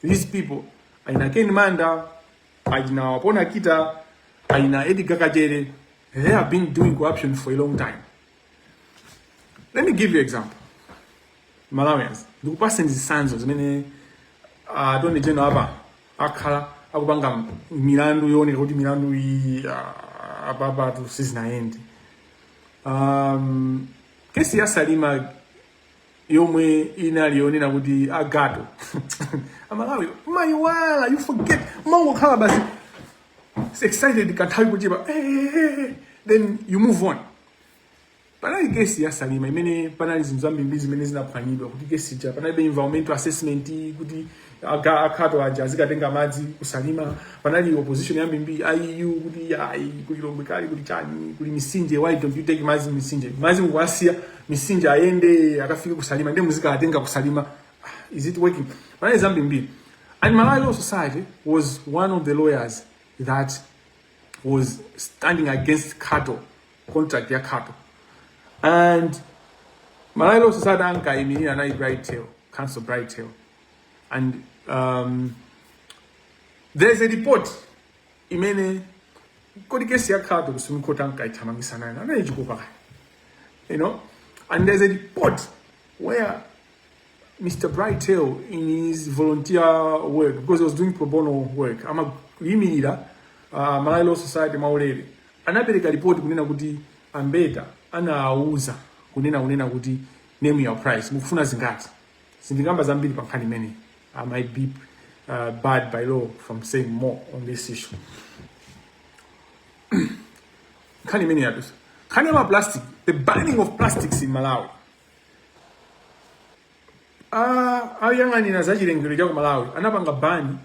these people, Aina Ken Manda, Aina Wapona Kita, Aina Edi Kakajere, they have been doing corruption for a long time. Let me give you an example. Malawians, the person is Sansos, many don't know about Akala, Abanga, Milandu, Yoni, Rodi Milandu, Ababa to Sisna end. Kesi ya Salima yomwe inalioni na kuti agato amalawi mayiwala you forget mongo khala basi it's excited kathawi kuchipa then you move on. Panali kesi ya Salima imene panali zinthu zambiri zimene zinaphwanyidwa kuti kesi ja panali environmental assessment kuti akato aja zikatenga madzi kusalima panali opposition yambiri IU kuti kulilongwe kali kuti chani kuli misinje why don't you take madzi misinje mukwasiya misinje ayende akafika kusalima ndi muzika atenga kusalima is it working panali zambiri. And Malawi Law Society was one of the lawyers that was standing against cattle contract ya cattle. And Malawi Law Society anka imini anai Brightail, Council Brightail. And there's a report imene kodi kesi ya cattle kusumi court anka itamangisa nayo na ijikupa. You know? And there's a report where Mr. Brightail in his volunteer work, because he was doing pro bono work, ama yimira Malawi Law Society maulele. Anapereka report kunena kuti ambeta anauza kunena kuti name your price mukufuna zingati sindingamba zambiri pankhani many. I might be barred by law from saying more on this issue. Khani many others. Khani ma plastic, the banning of plastics in Malawi. Ayangani na zachilengero cha Malawi anapanga bani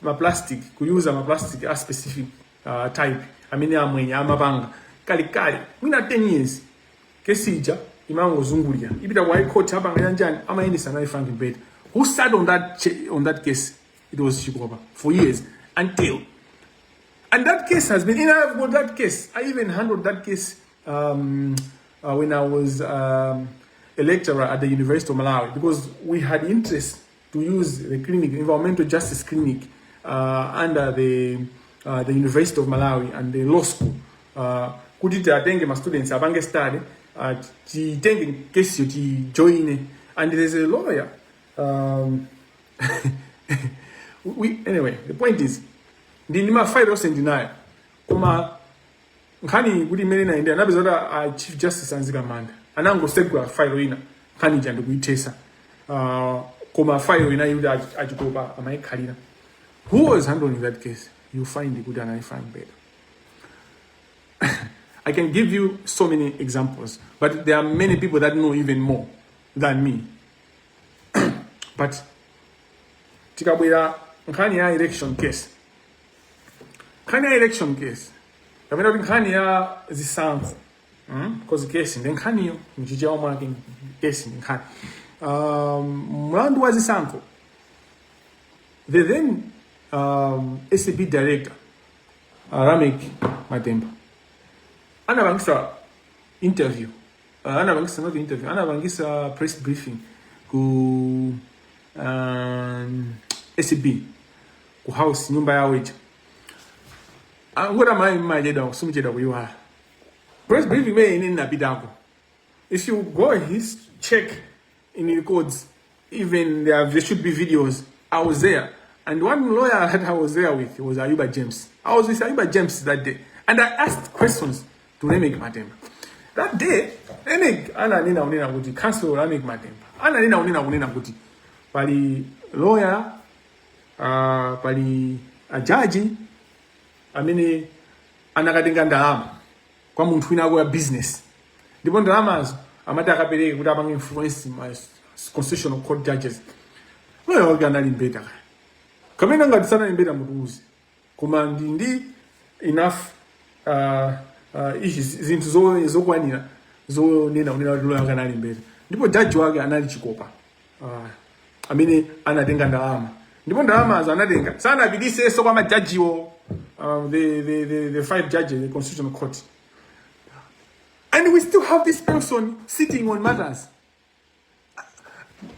ma plastic kuyuza ma plastic a specific type amene amwenye amapanga kali mwina 10 years kesija imango zungulia ipita kwa court hapa ngayanjani amayendisa nayo Frank Beta who sat on that case. It was Chikopa for years until and that case has been I've that case. I even handled that case when I was a lecturer at the University of Malawi because we had interest to use the clinic, environmental justice clinic under the University of Malawi and the law school. Kuti atenge ma students abange study chitenge case yo join and there's a lawyer anyway the point is ndinima file ose ndinayo kuma nkhani kuti imene na India napezota Chief Justice Anzika Manda anango segwa file ina nkhani ja ndikuithesa koma file ina yuda achikopa amaikhalira. Who was handling that case? You find the good and I find better. I can give you so many examples, but there are many people that know even more than me. But tikabwera nkhani ya election case. Nkhani ya election case. Kamera nkhani ya zisankho. Because case ndi nkhani yo mjiji wa mwake case ndi nkhani. Mlandu wa zisankho. The then SCP director Ramek Matemba anabangisa interview anabangisa press briefing ku SCP ku house nyumba ya weja ngora majeda sumjeda kuyiwa press briefing me in napitako. If you go his check in the records, even there should be videos. I was there. And one lawyer that I was there with was Ayuba James. I was with Ayuba James that day. And I asked questions to to Lamek Matemba. That day, Lamek ananena unena kuti council Lamek Matemba. Ananena unena kuti pali lawyer, pali a judge, amene anakatenga ndalama kwa munthu wina kwa business. Ndipo ndalamazo amati akapereke kuti apange influence my constitutional court judges. Lawyer wake anali mbeta kaya. Kamene ngati sana mbeta mutuuzi. Koma ndi enough ishi zinthu zokwanira zonena unena kuti lawyer wake anali mbeta. Ndipo judge wake anali chikopa. Amene anatenga ndalama. Ndipo ndalamazo anatenga. Sana apitise so kwa majajiwo. The 5 judges, the constitutional court. And we still have this person sitting on matters.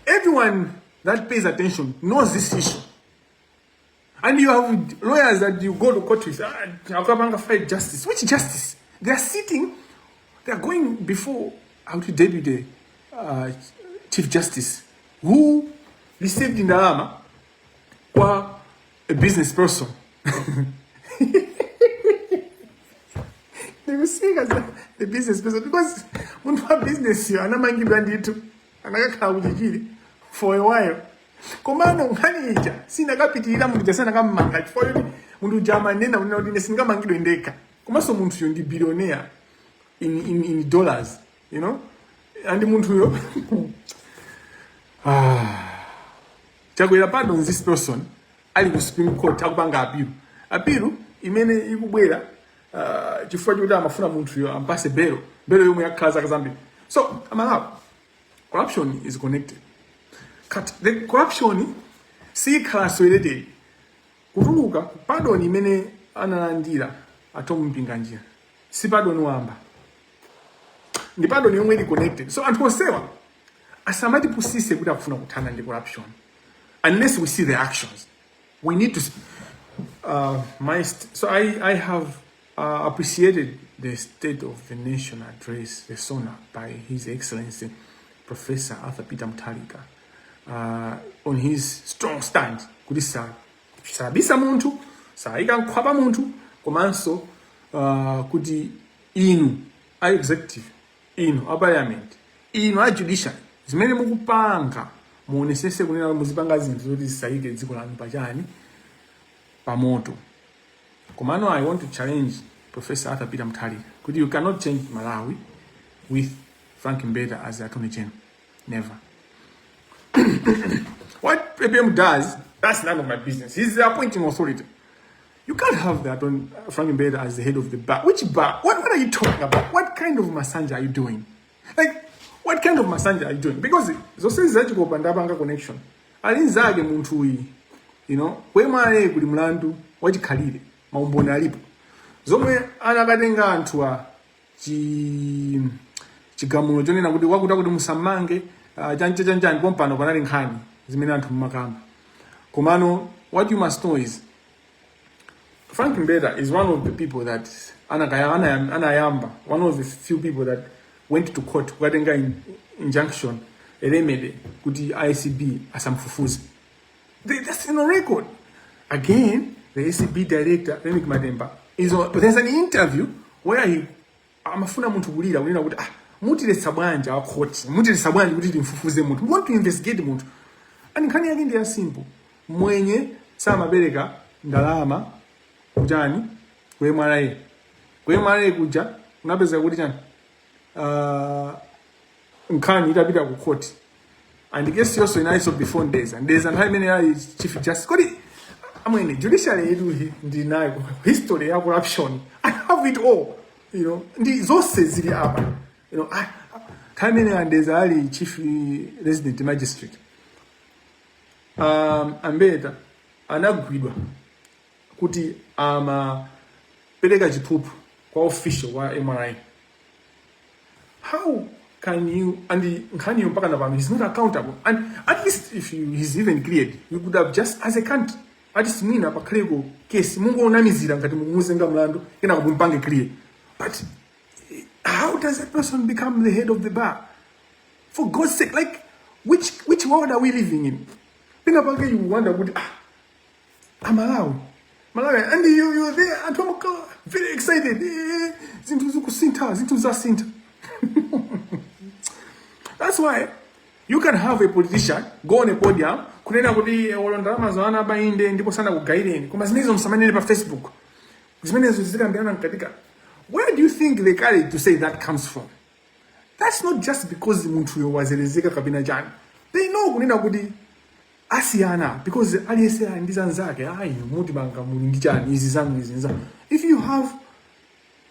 Everyone that pays attention knows this issue. And you have lawyers that you go to court with, Akabanga fight justice. Which justice? They are sitting, they are going before our deputy chief justice, who received in the armor for a business person. They will see as the business person because when for business you anamangidwa nditu anakakhala kuchikili for a while. Komano nkhaniija sinakapitirira munthu jasana kamanga chifukwa kuti munthu jama nena unena kuti singamangidwe ndekha. Komanso munthu yo ndi billionaire in dollars, you know? And munthu yo chakwera pardon this person ali ku Supreme Court akupanga appeal. Appeal imene ikubwera chifukwa choti amafuna munthu yo ampase belo yomwe yakhala kazambiri. So amalawi, corruption is connected. The corruption si class related. Kutuluka pardon imene analandira atomumpinga njira. Si pardon wamba. Ndi pardon yomwe ili connected. So anthu osewa asamati pusise kuti akufuna kuthana ndi corruption. Unless we see the actions. We need to so I have appreciated the State of the Nation address, the SONA, by His Excellency Professor Arthur Peter Mutharika, on his strong stand. Kuti sabisa muntu, saika nkhwapa muntu, komanso kuti inu a executive, inu a parliament, inu a judiciary, zimene mukupanga muonesese kunena muzipanga zinthu zoti zisaike dziko lanu pachani pamoto. Komano, I want to challenge Professor Arthur Peter Mutharika. Kuti you cannot change Malawi with Frank Mbeda as the Attorney General. Never. What PPM does, that's none of my business. He's the appointing authority. You can't have that on Frank Mbeda as the head of the bar. Which bar? What are you talking about? What kind of massage are you doing? Like, what kind of massage are you doing? Because zose zachiko pandapanga connection. Alinzage muntu uyi, you know, wemale kuli mlandu wachikhalire maumboni alipo. Zomwe anakatenga anthu a chigamulo chonena kuti wakuti kuti musamange chanjani pompano panali nkhani zimene anthu mmakamba. Komano, what you must know is Frank Mbeda is one of the people that anayamba, one of the few people that went to court kukatenga injunction remedy kuti ICB asamfufuze. That's in a record. Again, the ICB director Lamek Matemba there's an interview where he amafuna muntu kulira unena kuti mutilesa bwanja wa court, mutilesa bwanja kuti timfufuze muntu. We want to investigate muntu. And nkhani yake ndi ya simple. Mwenye samabereka ndalama kujani kwemalaye kuja unapeza kuti chani nkhani itapita ku court. And guess also in ISO before days and there's an high many chief justice kodi amwene judiciary yedu ndinayo history ya corruption. I have it all, you know. Ndi zose zili apa, you know. Time many and there's ali chief resident magistrate Ambeta anagwidwa kuti pereka chiphuphu kwa official wa MRI. How can you, and nkhani yo mpaka na he's not accountable, and at least if he's even cleared, you could have just as a country at least mina pakalego case mungu onamizira ngati mumuzenga mlandu kena kumpange clear. But how does a person become the head of the bar? For God's sake, like which world are we living in? Pina pake you wonder good amalawi Malawi, and you're there, and I'm very excited. That's why you can have a politician go on a podium, kunena kuti olondama zwana ba inde ndipo sana kugaideni. Kuma zinezo msamanene pa Facebook. Zimenezo zikambiana nkatika. Where do you think the courage to say that comes from? That's not just because muntu wazelezeka kabina jani. They know kunena kuti asiyana because aliyese ndizanzake ayi muti banga mulingi jani izi zangu izi nza. If you have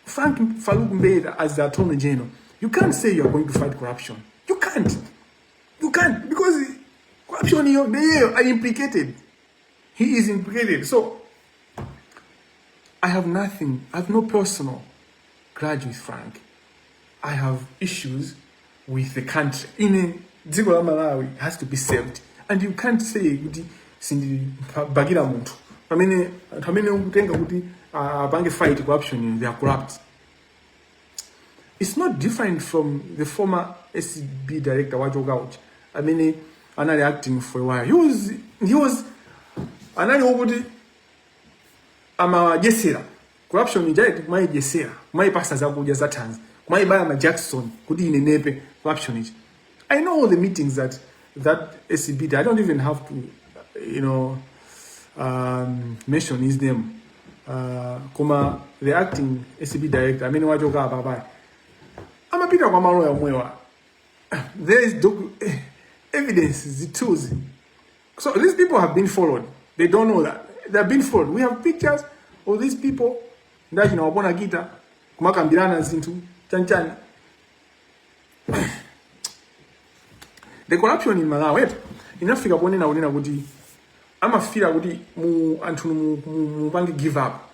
Frank Faluk Mbeda as the Attorney General, you can't say you're going to fight corruption. You can't. You can't because corruption they are implicated. He is implicated. So I have nothing. I have no personal grudge with Frank. I have issues with the country. In a Dziko Malawi has to be saved, and you can't say kuti sindi bagira muntu. Pamene ukutenga kuti bange fight corruption, they are corrupt. It's not different from the former SCB director Wajoga Gauch. I mean, anali acting for a while. He was anali ukuthi ama jesera. Corruption is just my jesera. My pastors are good as that hands. My Bayama Jackson could nepe corruption is. I know all the meetings that SCB did. I don't even have to, mention his name. Kuma the acting SCB director. I mean, Wajoga Baba. I'm a Peter Kwamalo Mwewa. There is evidence, the tools. So these people have been followed. They don't know that. They have been followed. We have pictures of these people. That you know, Bona Gita, Kumakambirana Zintu, Chanchan. The corruption in Malawi, in Africa, I'm a fear mu Antu give up.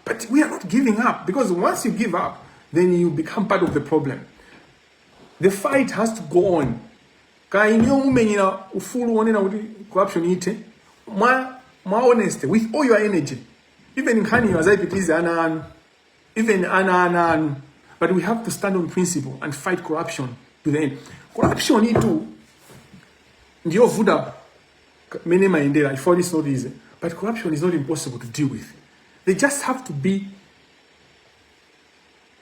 But we are not giving up because once you give up, then you become part of the problem. The fight has to go on. Corruption ite, more honest with all your energy. Even in Kanye, as I it is even anan. But we have to stand on principle and fight corruption to the end. Corruption itu ndio vuda many mindela. I thought it's not easy, but corruption is not impossible to deal with. They just have to be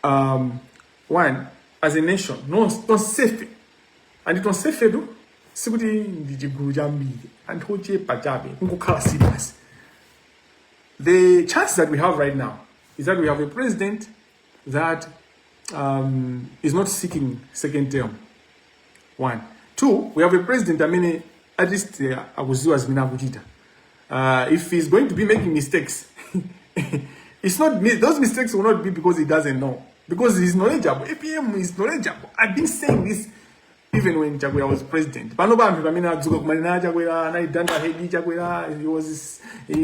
one as a nation. No safe, and it was safe do. Sikuti ndijiguru jambi and hoche pajabe nkukala serious. The chance that we have right now is that we have a president that is not seeking second term. One. Two, we have a president, I mean, at least Aguzu Mina Bujita. If he's going to be making mistakes, it's not those mistakes will not be because he doesn't know. Because he's knowledgeable. APM is knowledgeable. I've been saying this even when Jaguar was president. He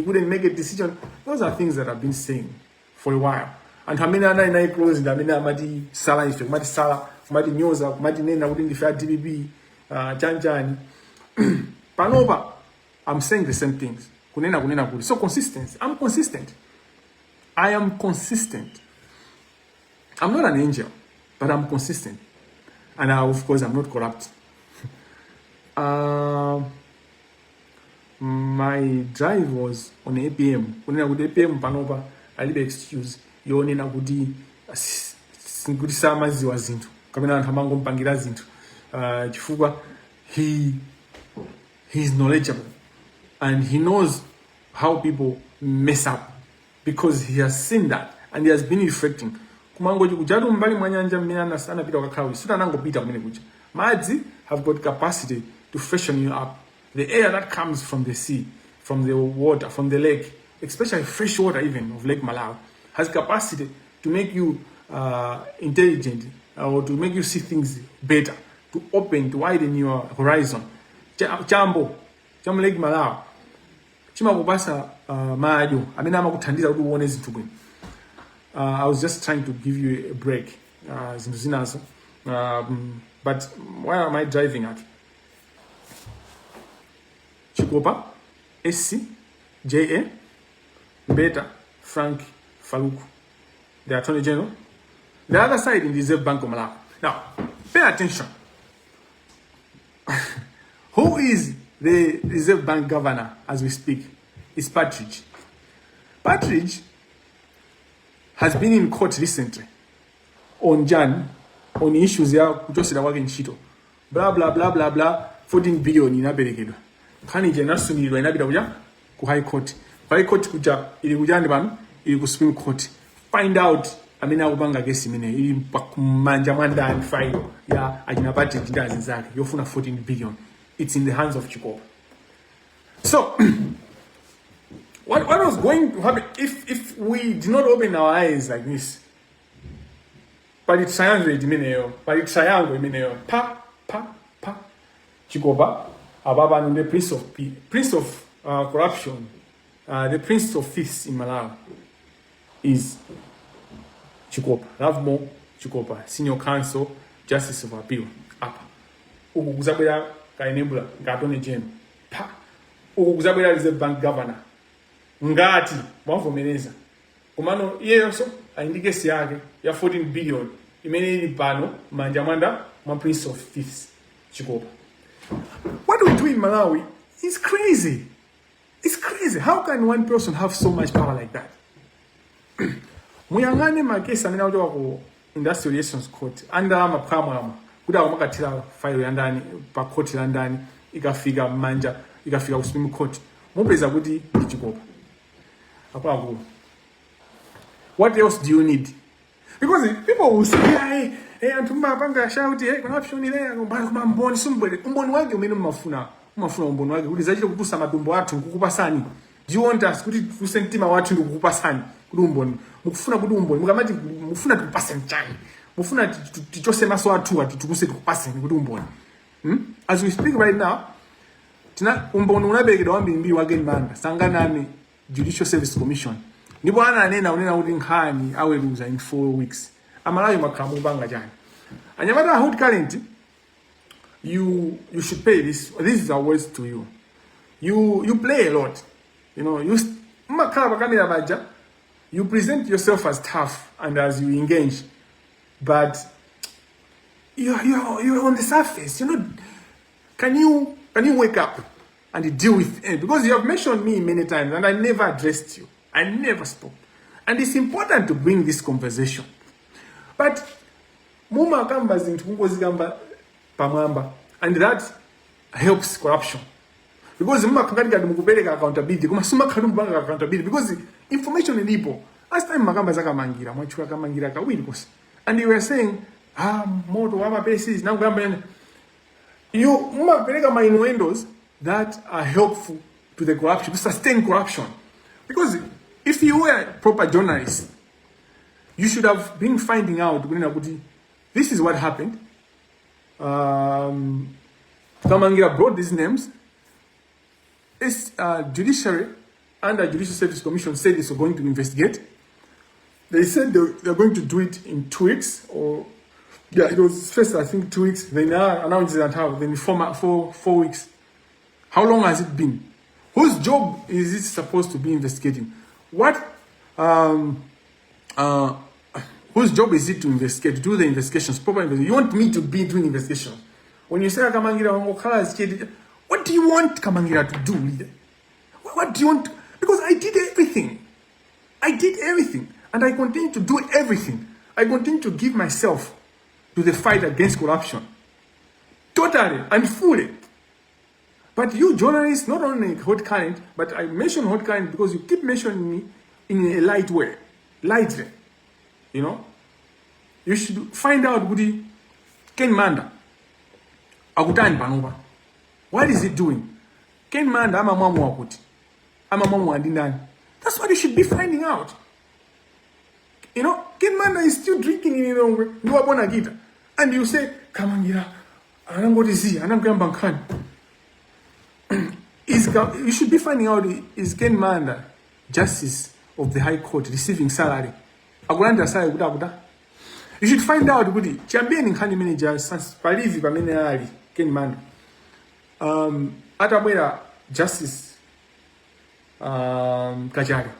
couldn't make a decision. Those are things that I've been saying for a while. And Hamina na closing Hamina Madi Sala effect, Madi Sala, Madi Nyoza, Madi Nena wouldn't defy DBB, Janjani. Panova, I'm saying the same things. Kunena. So consistent. I'm consistent. I am consistent. I'm not an angel, but I'm consistent. And of course, I'm not corrupt. My drive was on APM. When I would APM Panova, I leave excuse. You only na gudi singudi sama ziwa zintu. Kamina ntamango mpangira zintu. Chifuga, he is knowledgeable. And he knows how people mess up. Because he has seen that. And he has been reflecting. Kumango jadu mbali mwanyanja minana sana pita wakawi. Suta nango pita mwene kuja. Madzi have got capacity to freshen you up. The air that comes from the sea, from the water, from the lake, especially fresh water even of Lake Malawi, has capacity to make you intelligent or to make you see things better, to open, to widen your horizon. Jambo Lake Malawi. Chima kubasa maajo. Amina makutandiza udu uone zintu. I was just trying to give you a break. But where am I driving at? Chikopa, SC, JA, Beta, Frank Faluk, the Attorney General. The other side in the Reserve Bank of Malawi. Now, pay attention. Who is the Reserve Bank governor as we speak? It's Partridge. Partridge has been in court recently on issues ya kuchosera kwake ntchito blah blah blah blah blah 14 billion inaperekedwa khani je nasumirirwa inapita kuja ku high court kuja ili kujani pano ili ku supreme court find out amene akupanga kesi imene ili manja mwandani file ya ajina Partridge ndazi zake yofuna 14 billion. It's in the hands of Chikopa. So what was going to happen if we did not open our eyes like this? But it's triangle imeneyo pa Chikopa ababa no the prince of corruption, the prince of thieves in Malawi is Chikopa. Ravmo Chikopa, senior counsel, justice of appeal. Apa ukuzabera kaenebula ngatone jeno pa ukuzabera reserve bank governor ngati mwavomereza komano yeso aindike siyake ya 14 billion imene ili pano manja mwanda mwa prince of thieves Chikopa. What we do in Malawi is crazy. It's crazy. How can one person have so much power like that? Muyangane makesi amene akutoka ku industrial relations court anda maphamwa kuda kwamakatira file ya ndani pa court la ndani ikafika ku supreme court mupeza kuti Chikopa. Akulu. What else do you need? Because people will say, hey, antumba panga shout, hey, corruption ile ngombana kuma mboni sumbwele. Umboni wake umene mafuna umboni wake kuti zachite kutusa matumbo athu kukupasani. Do you want us kuti tusentima wathu ndikukupasani kuti umboni mukufuna kuti umboni mukamati mufuna tukupase mchani mufuna tichose maso athu tukuse tukupaseni kuti umboni. As we speak right now tina umboni unaberekedwa wambiri wake Manda sanganani Judicial Service Commission ndipo unena kuti nkhani aweruza in 4 weeks amalawi makhamu banga chani anyamata hold current you should pay this is our words to you. You play a lot, you know. You you present yourself as tough and as you engage, but you're on the surface. You know, can you wake up and deal with it? Because you have mentioned me many times and I never addressed you. I never spoke. And it's important to bring this conversation. But muma kamba zintu pamamba, and that helps corruption. Because muma kangalika mukupeleka accountability, kuma suma kanumba accountability because information ndipo. Last time makamba zaka mangira, mwachura kamangira kawili kosi. And you were saying, moto wama basis na ngamba you muma peleka my innuendos that are helpful to the corruption, to sustain corruption. Because if you were a proper journalist, you should have been finding out this is what happened. Kamangila brought these names. This judiciary and the Judicial Service Commission said they were going to investigate. They said they're going to do it in 2 weeks, or it was first I think 2 weeks. They now announced it then 4 weeks. How long has it been? Whose job is it supposed to be investigating? Whose job is it to investigate, to do the investigations, proper investigation? You want me to be doing investigations? When you say Kamangila, what do you want Kamangila to do, leader? What do you want? Because I did everything. And I continue to do everything. I continue to give myself to the fight against corruption. Totally and fully. But you journalists, not only hot current, but I mention hot current because you keep mentioning me in a light way. Lightly. You know? You should find out Gudi Ken Manda. Agutani Panova. What is he doing? Ken Manda, I'm a mamu akuti. I'm a mamu andinani. That's what you should be finding out. You know, Ken Manda is still drinking in his own way. You are born a guitar. And you say, Kamangila, I don't go to see, I don't go to you should be finding out, is Ken Manda, Justice of the High Court, receiving salary? You should find out, champion in Hani Manager, Sans Palivi, Pamenali, Ken Manda. Atabwera Justice Kajari,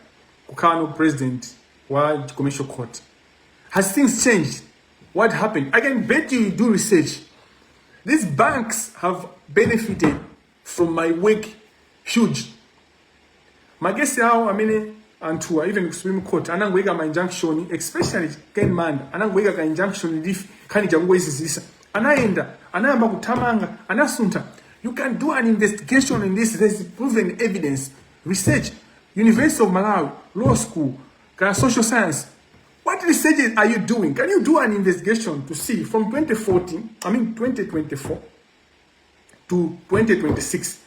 Kukano President, World Commercial Court. Has things changed? What happened? I can bet you do research. These banks have benefited from my work huge. Magesi hao anthu even ku Supreme Court anangoika ma injunction, especially Ken Manda anangoika ka injunction lifi khani changoyisisisa, anayamba kuthamanga, anasunta. You can do an investigation in this. There's proven evidence, research, University of Malawi, law school, social science. What research are you doing? Can you do an investigation to see from 2024 to 2026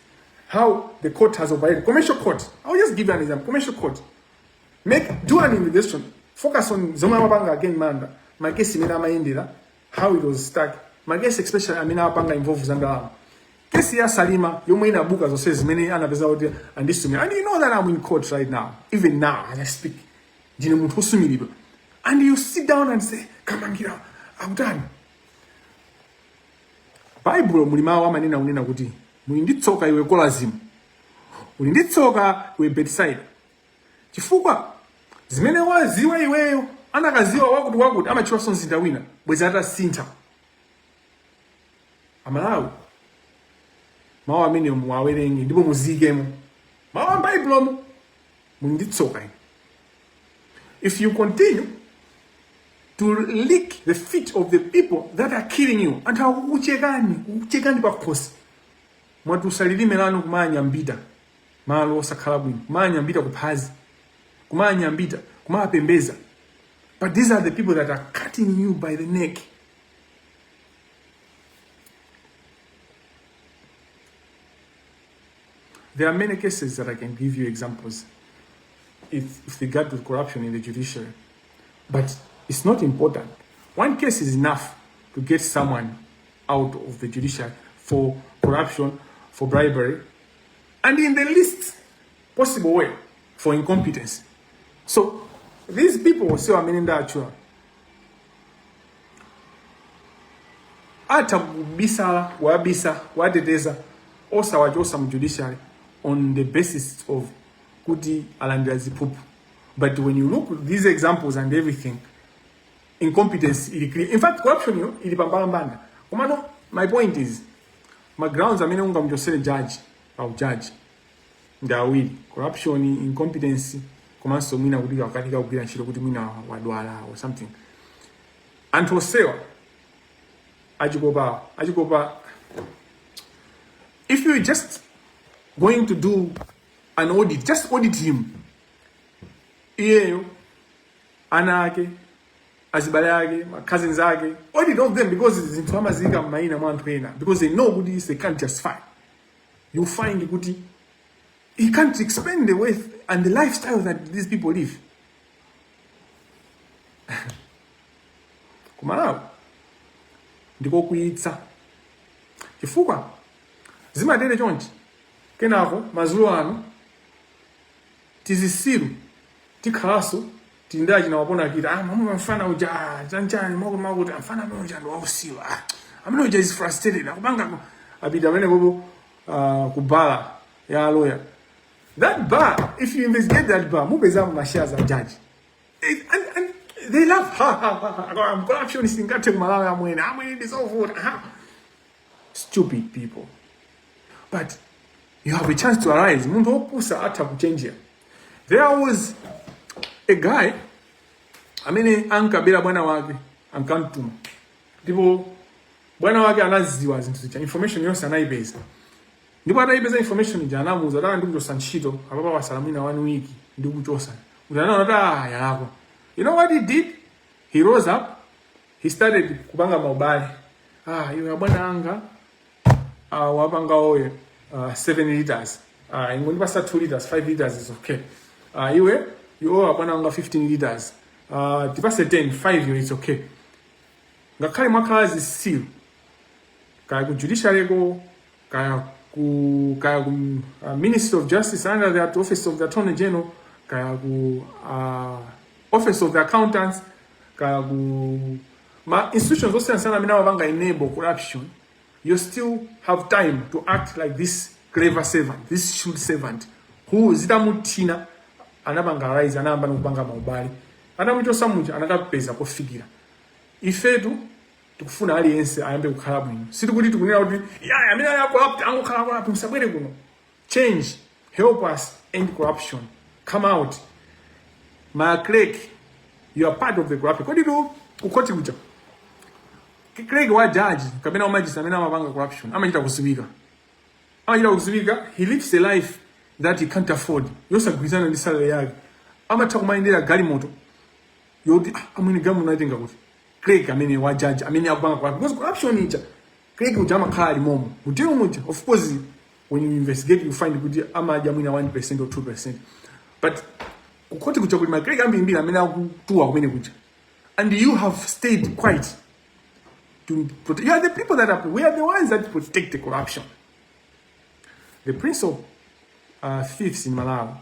how the court has operated? Commercial court. I'll just give you an example. Commercial court. Do an investigation. Focus on Zoma Mabanga again, Manda. My case Mina Maindira, how it was stuck. My case especially Amina Mabanga involved Zandala. Kesi ya Salima, you may not book as says many and this to me. And you know that I'm in court right now. Even now, as I speak. And you sit down and say, Kamangila, I'm done. Bible mulimawa manena unena kuti mulinditsoka iwe kolazimu, mulinditsoka iwe bedside. Chifukwa zimene waziwa iweyo anakaziwa wakuti amachiwa sonzinda wina bweza atasintha. Amalawi mawu amene muwawerenge ndipo muzikemo mawu Bible mulinditsoka. If you continue to lick the feet of the people that are killing you, and how uchekani pakhosi mwatusalilime lanu kumanyambita malo osakhala bwino, kumanyambita kuphazi, kumanyambita kumapembeza. But these are the people that are cutting you by the neck. There are many cases that I can give you examples if regard to corruption in the judiciary, but it's not important. One case is enough to get someone out of the judiciary for corruption, for bribery, and in the least possible way for incompetence. So these people say amenenda achua ata kubisa wabisa wadedeza osa wajosa mu judiciary on the basis of kuti alandira zipupu. But when you look at these examples and everything, incompetence ili clear. In fact, corruption ili pambana. Kumano, my point is, my grounds amene unga mjosele judge au judge ndawili corruption, incompetence, kumanso mwina kudika wakatika kukira nshiro kuti mwina wadwala or something. Anthu sewa ajikopa. If you just going to do an audit, just audit him. Iyeyo ana ake azibale ake cousins ake, audit all them, because it's into amazika maina mwantu ena, because they know good is they can't justify. You find good he can't explain the way and the lifestyle that these people live. Kumalawi ndiko kuitsa chifukwa zimadere chonchi kenako mazulu ano tizisiru tikhalaso tindaji na wapona kita mamu mfana uja chanchani makuti mfana amene uja ndo wausiwa amene uja is frustrated akupanga abida amene bobo kubala ya lawyer. That bar, if you investigate that bar, mubeza mashares a judge. And they laugh. Corruption is in Malawi. I'm this all for stupid people. But you have a chance to arise. Mundo pusa ata kuchenjia. There was a guy, anka bila bwana wake, ankantuma. Ndipo bwana wake anaziwa zintu information yose anaibeza. Ndipo ataibeza information jana muza dala ndugu sanchito ababa wasalamina 1 week ndugu chosa. Unaona ata yalako. You know what he did? He rose up. He started kupanga maubali. Iwe bwana anga wapanga oye 7 liters. Ingoni basa 2 liters, 5 liters is okay. Iwe you bwana anga 15 liters. Tipase 10, 5 it's okay. Ngakali mwakazi still. Kaya ku judiciary go, kaya ku Ministry of Justice under the Office of the Attorney General, kaya ku Office of the Accountants, kaya ku institutions also sana mina wabanga enable corruption. You still have time to act like this clever servant, this shrewd servant who zitamutina anabanga rise anamba nokubanga maubali anamucho samuja anakapeza kofikira ifetu tukufuna aliyense ayambe kukhala bwino situ kuti tukunena kuti amene ali corrupt angokhala corrupt musabwere kuno. Change, help us end corruption, come out my Craig, you are part of the corruption. What do you do? Ukoti kuja. Craig wa judge, kabina umajisa amena mabanga corruption. Ama jita kusubika. He lives a life that he can't afford. Yosa kuizana ni salary yake. Ama takumaindira gari moto. Yodi, amini gamu na itinga kuti. Craig amene wa judge, amene akubanga corruption. Because corruption ninja. Craig ujama kali momo. Utiro muja. Of course, when you investigate, you find kuti ama jamina 1% or 2%. But ukoti kuja kuti ma Craig ambi amena kutua kumene kuja. And you have stayed quiet. To protect. You are the people we are the ones that protect the corruption. The prince of thieves in Malawi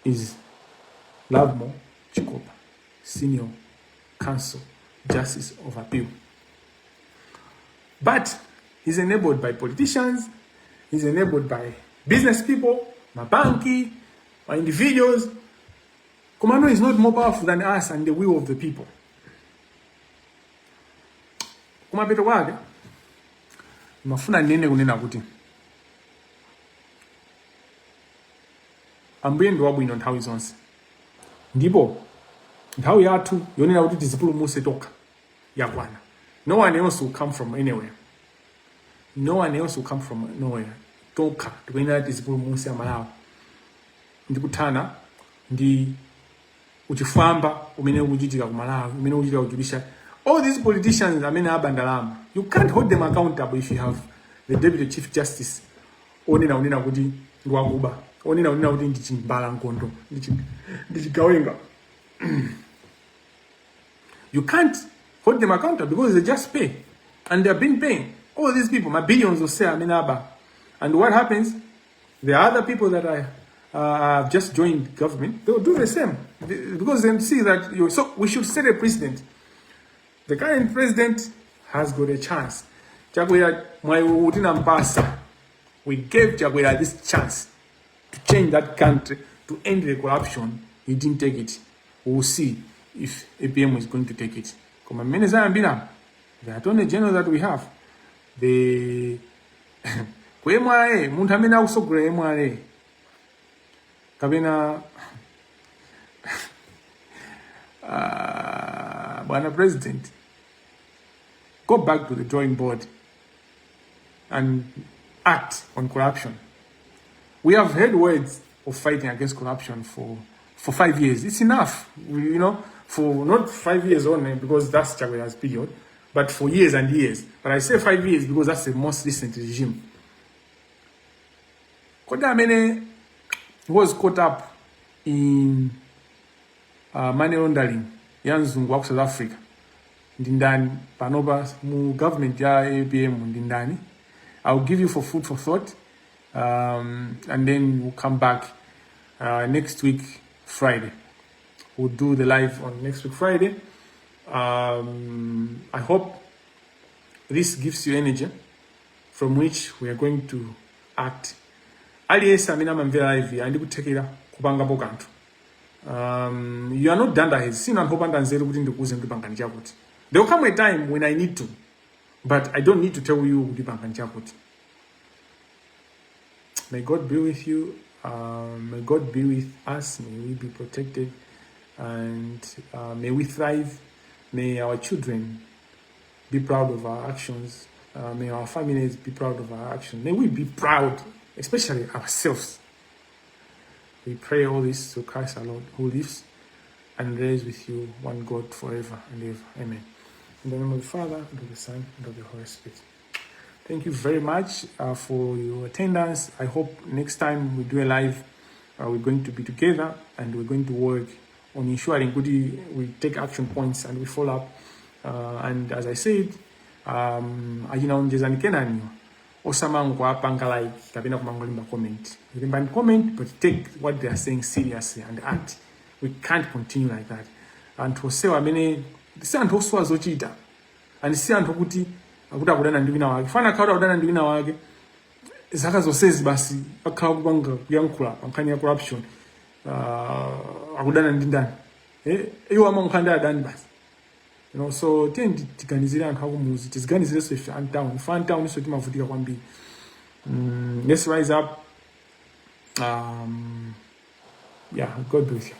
is Lavmo Chikopa, Senior Counsel, Justice of Appeal. But he's enabled by politicians, he's enabled by business people, mabanki, by individuals. Commando is not more powerful than us and the will of the people. Kumapeto kwake mafuna nene kunena kuti ambuye ndi wabwino nthawi zonse ndipo nthawi yathu yonena kuti tizipulumutse tokha yakwana. No one else will come from anywhere. No one else will come from nowhere. Tokha tikuyenera tizipulumutse Amalawi ndi kuthana ndi uchifwamba umene ukuchitika ku Malawi, umene ukuchitika kujulisha. All these politicians are abandalama. You can't hold them accountable if you have the Deputy Chief Justice. Onena kuti ngwakuba. Onena kuti ndichimbala nkondo. Ndichigawenga. You can't hold them accountable because they just pay. And they've been paying. All these people, my billions will say aba. And what happens? The other people that have just joined government, they will do the same. Because they see that so we should set a precedent. The current president has got a chance. Chakwera Mwaiutina Mpasa. We gave Chakwera this chance to change that country, to end the corruption. He didn't take it. We'll see if APM is going to take it. Come on, the Attorney General that we have, the MRA, Muntamina also great MRA. Kabina Bwana President. Go back to the drawing board and act on corruption. We have heard words of fighting against corruption for 5 years. It's enough, for not 5 years only because that's Chakwera's period, but for years and years. But I say 5 years because that's the most recent regime. Kodamene was caught up in money laundering, Yanzungu of South Africa. Ndindani panoba mu government ya APM ndindani. I'll give you for food for thought, and then we'll come back next week Friday. We'll do the live on next week Friday. I hope this gives you energy from which we are going to act. Aliesa mina mamvera hivi andi kutekera kupanga bokantu. You are not done that. Sina hopanda nzeru kuti ndikuze ndipanga njakuti. There will come a time when I need to, but I don't need to tell you ndipanga njakuti. May God be with you. May God be with us. May we be protected, and may we thrive. May our children be proud of our actions. May our families be proud of our actions. May we be proud, especially ourselves. We pray all this to Christ our Lord, who lives and reigns with you, one God, forever and ever. Amen. In the name of the Father, and of the Son, and of the Holy Spirit. Thank you very much for your attendance. I hope next time we do a live, we're going to be together and we're going to work on ensuring we take action points and we follow up. And as I said, ajina onjeza nikenanyo. Osamangu apanga like kabina kumangolimba comment. You can comment, but take what they are saying seriously and act. We can't continue like that. And to say many si anthu oswa zochita. And si anthu kuti akuti akudana ndi wina wake. Fana kaura akudana ndi wina wake. Zaka zonsezi basi akhala kupanga kuyankhula pankhani ya corruption. Akudana ndi ndani. Iwo amamukhanda adani basi. So tiganizire anthu akumuzi, tiziganizire so ife antown. Ife antown iso timavutika kwambiri. Let's rise up. God bless you.